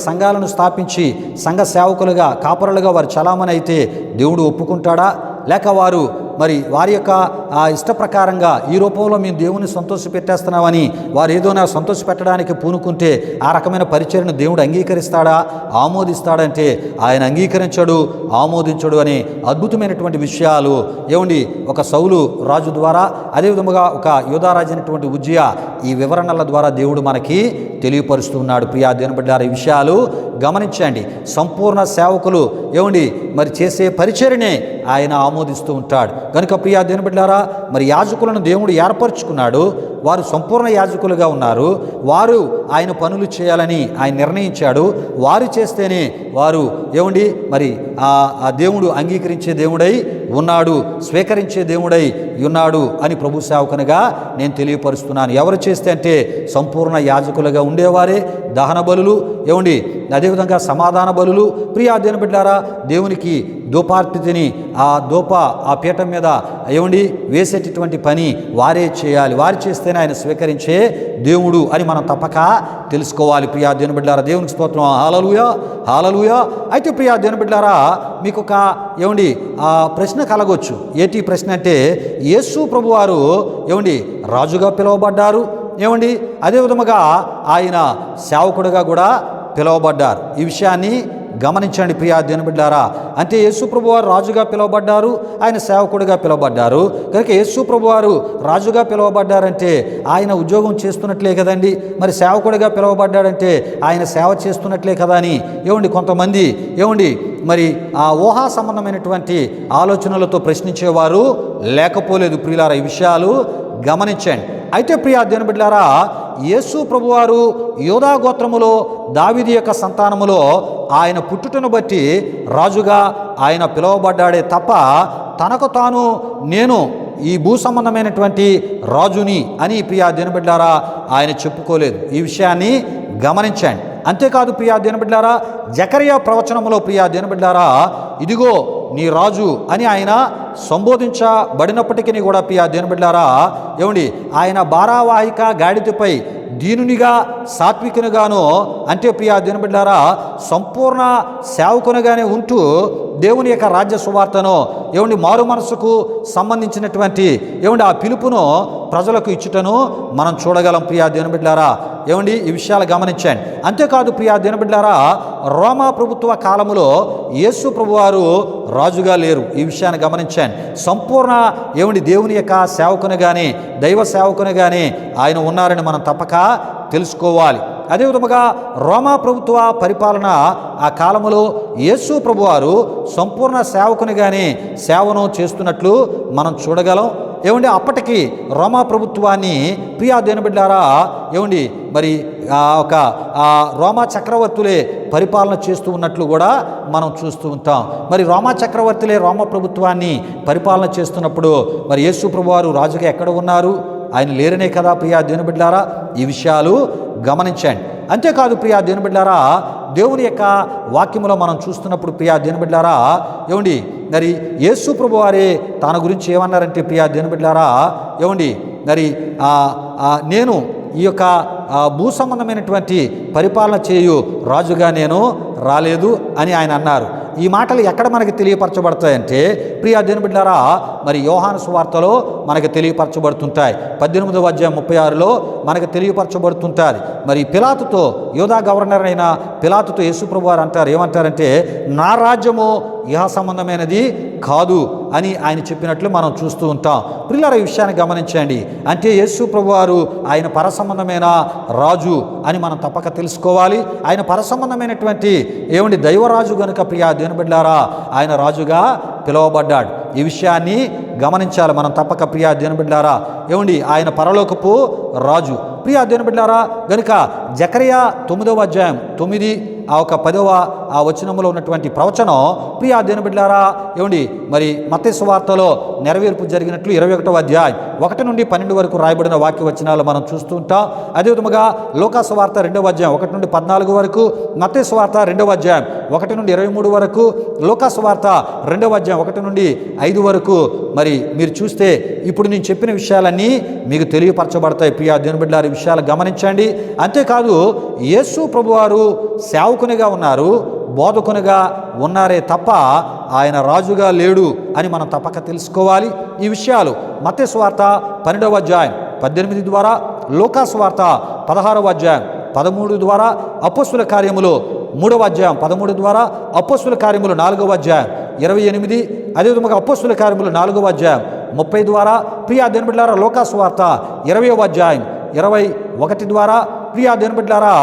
సంఘాలను స్థాపించి సంఘ సేవకులుగా కాపరులుగా వారు చలామణి అయితే దేవుడు ఒప్పుకుంటాడా? లేక వారు మరి వారి యొక్క ఆ ఇష్ట ప్రకారంగా ఈ రూపంలో మేము దేవుని సంతోషపెట్టేస్తున్నామని వారు ఏదోనా సంతోషపెట్టడానికి పూనుకుంటే ఆ రకమైన పరిచర్యను దేవుడు అంగీకరిస్తాడా, ఆమోదిస్తాడంటే ఆయన అంగీకరించడు, ఆమోదించడు అనే అద్భుతమైనటువంటి విషయాలు ఒక సౌలు రాజు ద్వారా అదేవిధముగా ఒక యోధారాజు అయినటువంటి ఉజ్జియా ఈ వివరణల ద్వారా దేవుడు మనకి తెలియపరుస్తున్నాడు. ప్రియా దేవుని బిడ్డలారా, ఈ విషయాలు గమనించండి. సంపూర్ణ సేవకులు మరి చేసే పరిచర్యనే ఆయన ఆమోదిస్తూ ఉంటాడు. కనుక ప్రియా దేవుని బిడ్డలారా, మరి యాజకులను దేవుడు ఏర్పరచుకున్నాడు. వారు సంపూర్ణ యాజకులుగా ఉన్నారు. వారు ఆయన పనులు చేయాలని ఆయన నిర్ణయించాడు. వారు చేస్తేనే వారు మరి ఆ దేవుడు అంగీకరించే దేవుడై ఉన్నాడు, స్వీకరించే దేవుడై ఉన్నాడు అని ప్రభు సేవకునిగా నేను తెలియపరుస్తున్నాను. ఎవరు చేస్తే అంటే సంపూర్ణ యాజకులుగా ఉండేవారే దహన బలులు అదేవిధంగా సమాధాన బలులు ప్రియా దేవుని బిడ్డలారా దేవునికి ధూపార్పితిని ఆ పీఠం మీద వేసేటటువంటి పని వారే చేయాలి. వారు చేస్తేనే ఆయన స్వీకరించే దేవుడు అని మనం తప్పక తెలుసుకోవాలి. ప్రియా దేవుని బిడ్డలారా, దేవునికి స్తోత్రం. హల్లెలూయా, హల్లెలూయా. అయితే ప్రియా దేవుని బిడ్డలారా, మీకు ఒక ప్రశ్న కలగొచ్చు. ఏంటి ప్రశ్న అంటే, యేసు ప్రభువారు రాజుగా పిలువబడ్డారు, అదేవిధముగా ఆయన సేవకుడుగా కూడా పిలువబడ్డారు. ఈ విషయాన్ని గమనించండి ప్రియా దేవుని బిడ్డలారా. అంటే యేసు ప్రభువారు రాజుగా పిలువబడ్డారు, ఆయన సేవకుడిగా పిలువబడ్డారు. కనుక యేసు ప్రభువారు రాజుగా పిలువబడ్డారంటే ఆయన ఉద్యోగం చేస్తున్నట్లే కదండి, మరి సేవకుడిగా పిలువబడ్డాడంటే ఆయన సేవ చేస్తున్నట్లే కదా అని కొంతమంది మరి ఆ ఊహా సంబంధమైనటువంటి ఆలోచనలతో ప్రశ్నించేవారు లేకపోలేదు. ప్రియులారా, ఈ విషయాలు గమనించండి. అయితే ప్రియా దేవుని బిడ్డలారా, యేసు ప్రభువారు యోధా గోత్రములో దావీదు యొక్క సంతానములో ఆయన పుట్టుటను బట్టి రాజుగా ఆయన పిలువబడ్డాడే తప్ప తనకు తాను నేను ఈ భూ సంబంధమైనటువంటి రాజుని అని ప్రియా దినబిడ్డారా ఆయన చెప్పుకోలేదు. ఈ విషయాన్ని గమనించండి. అంతేకాదు ప్రియా దినబిడ్డారా, జకరియా ప్రవచనంలో ప్రియా దినబిడ్డారా ఇదిగో నీ రాజు అని ఆయన సంబోధించబడినప్పటికీ కూడా ప్రియా దినబిడ్డారా ఏమండి ఆయన భారావాహిక గాడిదపై దీనునిగా సాత్వికునిగాను అంటే ప్రియా దినబిడ్డారా సంపూర్ణ సేవకునిగానే ఉంటూ దేవుని యొక్క రాజ్య సువార్తను ఏమండి మారు మనసుకు సంబంధించినటువంటి ఏమండి ఆ పిలుపును ప్రజలకు ఇచ్చుటను మనం చూడగలం ప్రియా దినబిడ్డారా. ఏమండి ఈ విషయాలు గమనించండి. అంతేకాదు ప్రియా దినబిడ్డారా రోమా ప్రభుత్వ కాలములో యేసు ప్రభువారు రాజుగా లేరు. ఈ విషయాన్ని గమనించండి. సంపూర్ణ ఏమండి దేవుని యొక్క సేవకుని కానీ దైవ సేవకుని కానీ ఆయన ఉన్నారని మనం తప్పక తెలుసుకోవాలి. అదేవిధముగా రోమా ప్రభుత్వ పరిపాలన ఆ కాలములో యేసు ప్రభువారు సంపూర్ణ సేవకునిగానే సేవను చేస్తున్నట్లు మనం చూడగలం. ఏమండి అప్పటికి రోమా ప్రభుత్వాన్ని ప్రియా దినబిడ్డారా ఏమండి మరి ఒక రోమా చక్రవర్తులే పరిపాలన చేస్తూ ఉన్నట్లు కూడా మనం చూస్తూ ఉంటాం. మరి రోమా చక్రవర్తులే రోమా ప్రభుత్వాన్ని పరిపాలన చేస్తున్నప్పుడు మరి యేసు ప్రభువారు రాజుగా ఎక్కడ ఉన్నారు? ఆయన లేరనే కదా ప్రియా దినబిడ్డారా. ఈ విషయాలు గమనించండి. అంతేకాదు ప్రియా దినబిడ్డారా దేవుని యొక్క వాక్యములో మనం చూస్తున్నప్పుడు ప్రియా దినబిడ్డారా ఏమండి మరి యేసు ప్రభువారే తన గురించి ఏమన్నారంటే ప్రియా దినబిడ్డారా ఏమండి మరి నేను ఈ యొక్క భూ సంబంధమైనటువంటి పరిపాలన చేయు రాజుగా నేను రాలేదు అని ఆయన అన్నారు. ఈ మాటలు ఎక్కడ మనకి తెలియపరచబడతాయంటే ప్రియా దినబిడ్డారా మరి యోహాను సువార్తలో మనకి తెలియపరచబడుతుంటాయి. 18వ అధ్యాయం 36లో మనకి తెలియపరచబడుతుంటుంది. మరి పిలాతుతో యోధా గవర్నర్ అయిన పిలాతుతో యేసు ప్రభువారు అంటారు, ఏమంటారంటే నా రాజ్యము ఇహ సంబంధమైనది కాదు అని ఆయన చెప్పినట్లు మనం చూస్తూ ఉంటాం. ప్రియులారా ఈ విషయాన్ని గమనించండి. అంటే యేసు ప్రభువారు ఆయన పరసంబంధమైన రాజు అని మనం తప్పక తెలుసుకోవాలి. ఆయన పరసంబంధమైనటువంటి ఏమండి దైవరాజు గనుక ప్రియా దినబిడ్డారా ఆయన రాజుగా పిలువబడ్డాడు. ఈ విషయాన్ని గమనించాలి మనం తప్పక ప్రియా దినబిడ్డారా ఏమండి ఆయన పరలోకపు రాజు. ప్రియా దినబిడ్డారా గనుక జకరియా 9వ అధ్యాయం 9 ఒక 10వ వచనంలో ఉన్నటువంటి ప్రవచనం ప్రియా దినబిడ్డారా ఏమండి మరి మత్తయి సువార్తలో నెరవేర్పు జరిగినట్లు 21వ అధ్యాయం 1 నుండి 12 వరకు రాయబడిన వాక్య వచనాలు మనం చూస్తూ ఉంటాం. అదేవిధముగా లూకా సువార్త 2వ అధ్యాయం 1 నుండి 14 వరకు, మత్తయి సువార్త 2వ అధ్యాయం 1 నుండి 23 వరకు, లూకా సువార్త 2వ అధ్యాయం 1 నుండి 5 వరకు మరి మీరు చూస్తే ఇప్పుడు నేను చెప్పిన విషయాలన్నీ మీకు తెలియపరచబడతాయి. ప్రియా దినబిడ్డారా ఈ విషయాలు గమనించండి. అంతేకాదు యేసు ప్రభువారు సేవకునిగా ఉన్నారు, బోధకునిగా ఉన్నారే తప్ప ఆయన రాజుగా లేడు అని మనం తప్పక తెలుసుకోవాలి. ఈ విషయాలు మత్తయి సువార్త 12వ అధ్యాయం 18 ద్వారా, లూకా సువార్త 16వ అధ్యాయం 13 ద్వారా, అపోస్తుల కార్యములు 3వ అధ్యాయం 13 ద్వారా, అపోస్తుల కార్యములు 4వ అధ్యాయం 28, అదేవిధంగా అపోస్తుల కార్యములు 4వ అధ్యాయం 30 ద్వారా, ప్రియా దినబిడ్డారా లూకా సువార్త 20వ అధ్యాయం 21 ద్వారా, ప్రియా దినబిడ్డారా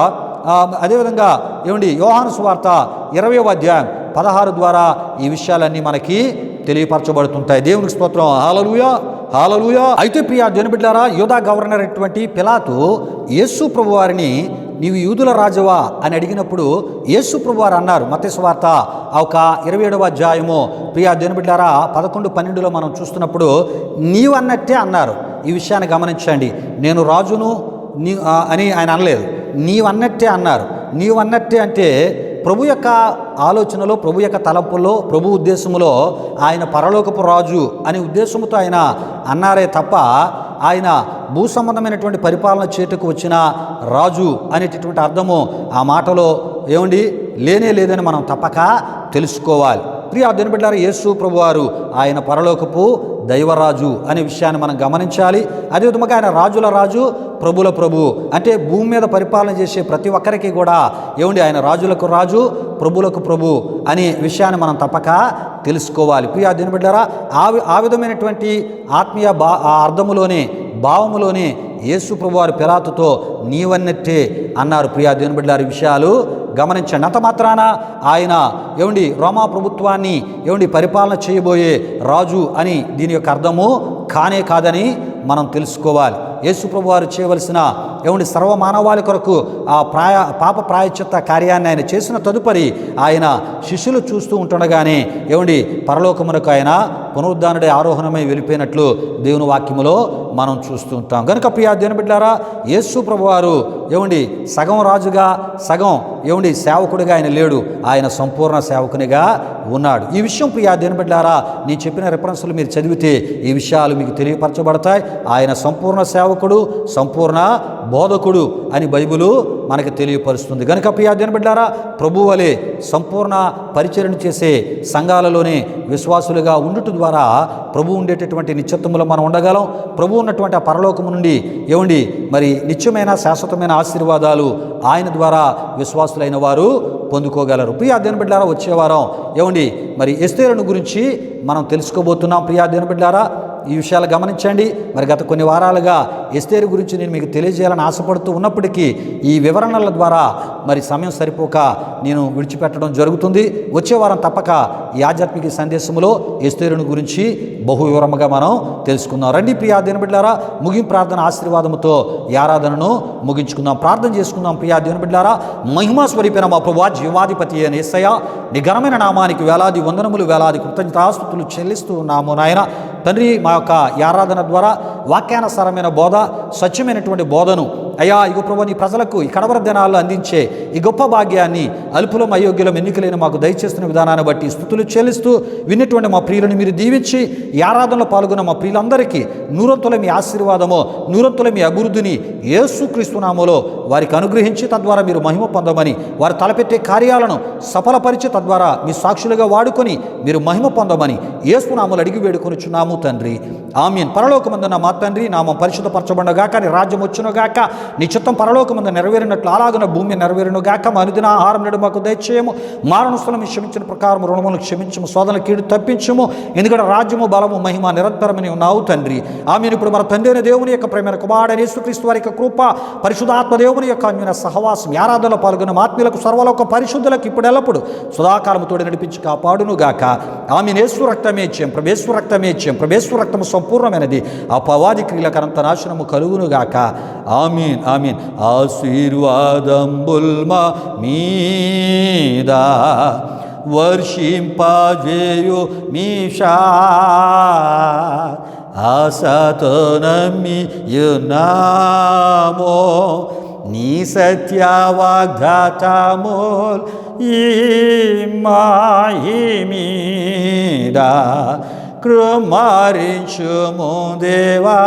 అదేవిధంగా ఏమండి యోహాను సువార్త 20వ అధ్యాయం 16 ద్వారా ఈ విషయాలన్నీ మనకి తెలియపరచబడుతుంటాయి. దేవునికి స్తోత్రం. హల్లెలూయా హల్లెలూయా. అయితే ప్రియా దినబిడ్డారా యూదా గవర్నర్ అయినటువంటి పిలాతు యేసు ప్రభువారిని నీవు యూదుల రాజువా అని అడిగినప్పుడు యేసు ప్రభువారు అన్నారు మత్తయి సువార్త ఒక 27వ అధ్యాయము ప్రియా దినబిడ్డారా 11-12లో మనం చూస్తున్నప్పుడు నీవు అన్నట్టే అన్నారు. ఈ విషయాన్ని గమనించండి. నేను రాజును అని ఆయన అనలేదు, నీవన్నట్టే అన్నారు. నీవన్నట్టే అంటే ప్రభు యొక్క ఆలోచనలో, ప్రభు యొక్క తలంపుల్లో, ప్రభు ఉద్దేశములో ఆయన పరలోకపు రాజు అనే ఉద్దేశంతో ఆయన అన్నారే తప్ప ఆయన భూ సంబంధమైనటువంటి పరిపాలన చేటుకు వచ్చిన రాజు అనేటటువంటి అర్థము ఆ మాటలో ఏమండి లేనే లేదని మనం తప్పక తెలుసుకోవాలి. ప్రియా దినబిడ్డారా యేసు ప్రభువారు ఆయన పరలోకపు దైవరాజు అనే విషయాన్ని మనం గమనించాలి. అదేవిధంగా ఆయన రాజుల రాజు, ప్రభుల ప్రభు. అంటే భూమి మీద పరిపాలన చేసే ప్రతి ఒక్కరికి కూడా ఏమండి ఆయన రాజులకు రాజు, ప్రభులకు ప్రభు అనే విషయాన్ని మనం తప్పక తెలుసుకోవాలి. ప్రియా దినబిడ్డారా ఆ విధమైనటువంటి ఆత్మీయ అర్థములోనే భావములోనే యేసు ప్రభువారు పిలాతుతో నీవన్నట్టే అన్నారు. ప్రియా దినబిడ్డారా ఈ విషయాలు గమనించండి. అంత మాత్రాన ఆయన ఏమండి రోమా ప్రభుత్వాన్ని ఏమండి పరిపాలన చేయబోయే రాజు అని దీని యొక్క అర్థము కానే కాదని మనం తెలుసుకోవాలి. యేసు ప్రభు వారు చేయవలసిన సర్వ మానవాళి కొరకు ఆ పాప ప్రాయశ్చిత్త కార్యాన్ని ఆయన చేసిన తదుపరి ఆయన శిష్యులు చూస్తూ ఉంటుండగానే పరలోకమునకు ఆయన పునరుద్ధానుడే ఆరోహణమై వెళ్ళిపోయినట్లు దేవుని వాక్యములో మనం చూస్తూ ఉంటాం. కనుక ప్రియా దేవుని బిడ్డలారా, యేసు ప్రభువారు సగం రాజుగా సగం సేవకుడిగా ఆయన లేడు, ఆయన సంపూర్ణ సేవకునిగా ఉన్నాడు. ఈ విషయం ప్రియా దేవుని బిడ్డలారా, నేను చెప్పిన రెఫరెన్స్లు మీరు చదివితే ఈ విషయాలు మీకు తెలియపరచబడతాయి. ఆయన సంపూర్ణ సేవకుడు, సంపూర్ణ బోధకుడు అని బైబిలు మనకి తెలియపరుస్తుంది. కనుక ప్రియా దేవుని బిడ్డలారా, ప్రభువు వలె సంపూర్ణ పరిచర్య చేసే సంఘాలలోనే విశ్వాసులుగా ఉండుట ద్వారా ప్రభు ఉండేటటువంటి నిత్యత్వములో మనం ఉండగలం. ప్రభు ఉన్నటువంటి ఆ పరలోకము నుండి మరి నిత్యమైన శాశ్వతమైన ఆశీర్వాదాలు ఆయన ద్వారా విశ్వాసులైన వారు పొందుకోగలరు. ప్రియా దేవుని బిడ్డలారా, వచ్చేవారం మరి ఎస్తేరును గురించి మనం తెలుసుకోబోతున్నాం. ప్రియా దేవుని బిడ్డలారా, ఈ విషయాలు గమనించండి. మరి గత కొన్ని వారాలుగా ఎస్తేరు గురించి నేను మీకు తెలియజేయాలని ఆశపడుతూ ఉన్నప్పటికీ ఈ వివరణల ద్వారా మరి సమయం సరిపోక నేను విడిచిపెట్టడం జరుగుతుంది. వచ్చే వారం తప్పక ఈ ఆధ్యాత్మిక సందేశంలో ఎస్తేరును గురించి బహు వివరముగా మనం తెలుసుకుందాం. రండి ప్రియా దేవుని బిడ్డలారా, ముగింపు ప్రార్థన ఆశీర్వాదముతో ఈ ఆరాధనను ముగించుకుందాం. ప్రార్థన చేసుకుందాం. ప్రియా దేవుని బిడ్డలారా, మహిమా స్వరూపైన మా ప్రభువా, జీవాధిపతి అయిన యేసయ్య, నీ ఘనమైన నామానికి వేలాది వందనములు, వేలాది కృతజ్ఞతాస్తుతులు చెల్లిస్తూ ఉన్నాము నాయన. తండ్రి, మా యొక్క ఈ ఆరాధన ద్వారా వాక్యానుసారమైన బోధ, సత్యమైనటువంటి బోధను అయ్యా ఇగో ప్రభు నీ ప్రజలకు ఈ కడవర దినాల్లో అందించే ఈ గొప్ప భాగ్యాన్ని అల్పులం అయోగ్యులం ఎన్నికలైన మాకు దయచేస్తున్న విధానాన్ని బట్టి స్తుతులు చెల్లిస్తూ విన్నటువంటి మా ప్రియులను మీరు దీవించి ఈ ఆరాధనలో పాల్గొన్న మా ప్రియులందరికీ నూరంతుల మీ ఆశీర్వాదము, నూరంతుల మీ అభివృద్ధిని యేసుక్రీస్తు నామములో వారికి అనుగ్రహించి తద్వారా మీరు మహిమ పొందమని, వారు తలపెట్టే కార్యాలను సఫలపరిచి తద్వారా మీ సాక్షులుగా వాడుకొని మీరు మహిమ పొందమని యేసు నామములో అడిగి వేడుకొనుచున్నాము తండ్రి. ఆమేన్. పరలోకమందున్న మా తండ్రి, నామం పరిశుద్ధపరచబడుగాక, నీ రాజ్యం వచ్చునుగాక, నీ చిత్తం పరలోకమందు నెరవేరినట్లు అలాగున భూమి నెరవేరునుగాక. మా అనుదిన ఆహారం నేడు మాకు దయచేయము, మారణస్థలం క్షమించిన ప్రకారం రుణములను క్షమించము, శోధనల కీడు తప్పించము, ఎందుకంటే రాజ్యము బలము మహిమ నిరంతరమని ఉన్నావు తండ్రి. ఆమెను ఇప్పుడు మన తండ్రి అయిన దేవుని యొక్క ప్రేమైన కుమారుడైన యేసుక్రీస్తు వారి యొక్క కృప, పరిశుద్ధాత్మ దేవుని యొక్క అన్యోన్య సహవాసం, ఆరాధనలో పాల్గొన్న ఆత్మీయులకు సర్వలోక పరిశుద్ధులకు ఇప్పుడు ఎల్లప్పుడు సదాకాలముతో నడిపించి కాపాడునుగాక. ఆమెను యేసు రక్తమే ఇచ్చాం, ప్రభేశ్వర రక్తమే ఇచ్చాం, ప్రభేశ్వర రక్తము సంపూర్ణమైనది, అపవాది క్రియలకరంత నాశనము కలుగునుగాక. ఆమీన్ ఆమీన్. ఆశీర్వాదంబుల్ మా మీద వర్షింపజేయు మీషా, ఆశతో నమ్మియున్నామో నీ సత్య వాగ్దాతముల్ ఈ మాయి మీద కృమారించుము దేవా,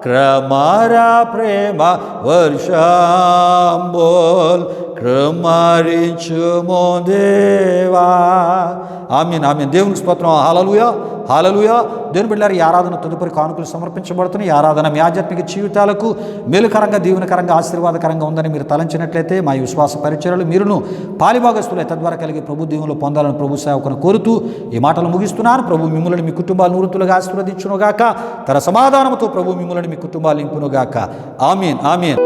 క్రమర ప్రేమ వర్షంబోల్ కృమారించుము దేవా. ఆమీన్ ఆమీన్. దేవునికి స్తోత్రం. హల్లెలూయా హల్లెలూయా. దేవుని బిడ్డలారా, ఈ ఆరాధన తదుపరి కానుకలు సమర్పించబడుతున్నాయి. ఈ ఆరాధన మీ ఆధ్యాత్మిక జీవితాలకు మేలుకరంగా, దీవెనకరంగా, ఆశీర్వాదకరంగా ఉందని మీరు తలంచినట్లయితే మా ఈ విశ్వాస పరిచర్యలు మీరును పాలిభాగస్తులై తద్వారా కలిగి ప్రభు దీవులు పొందాలని ప్రభు సేవకును కోరుతూ ఈ మాటలు ముగిస్తున్నాను. ప్రభు మిమ్మల్ని మీ కుటుంబాలు నూరుతులుగా ఆశీర్వదించునుగాక. తన సమాధానంతో ప్రభు మిమ్మల్ని మీ కుటుంబాలు నింపునుగాక. ఆమీన్ ఆమీన్.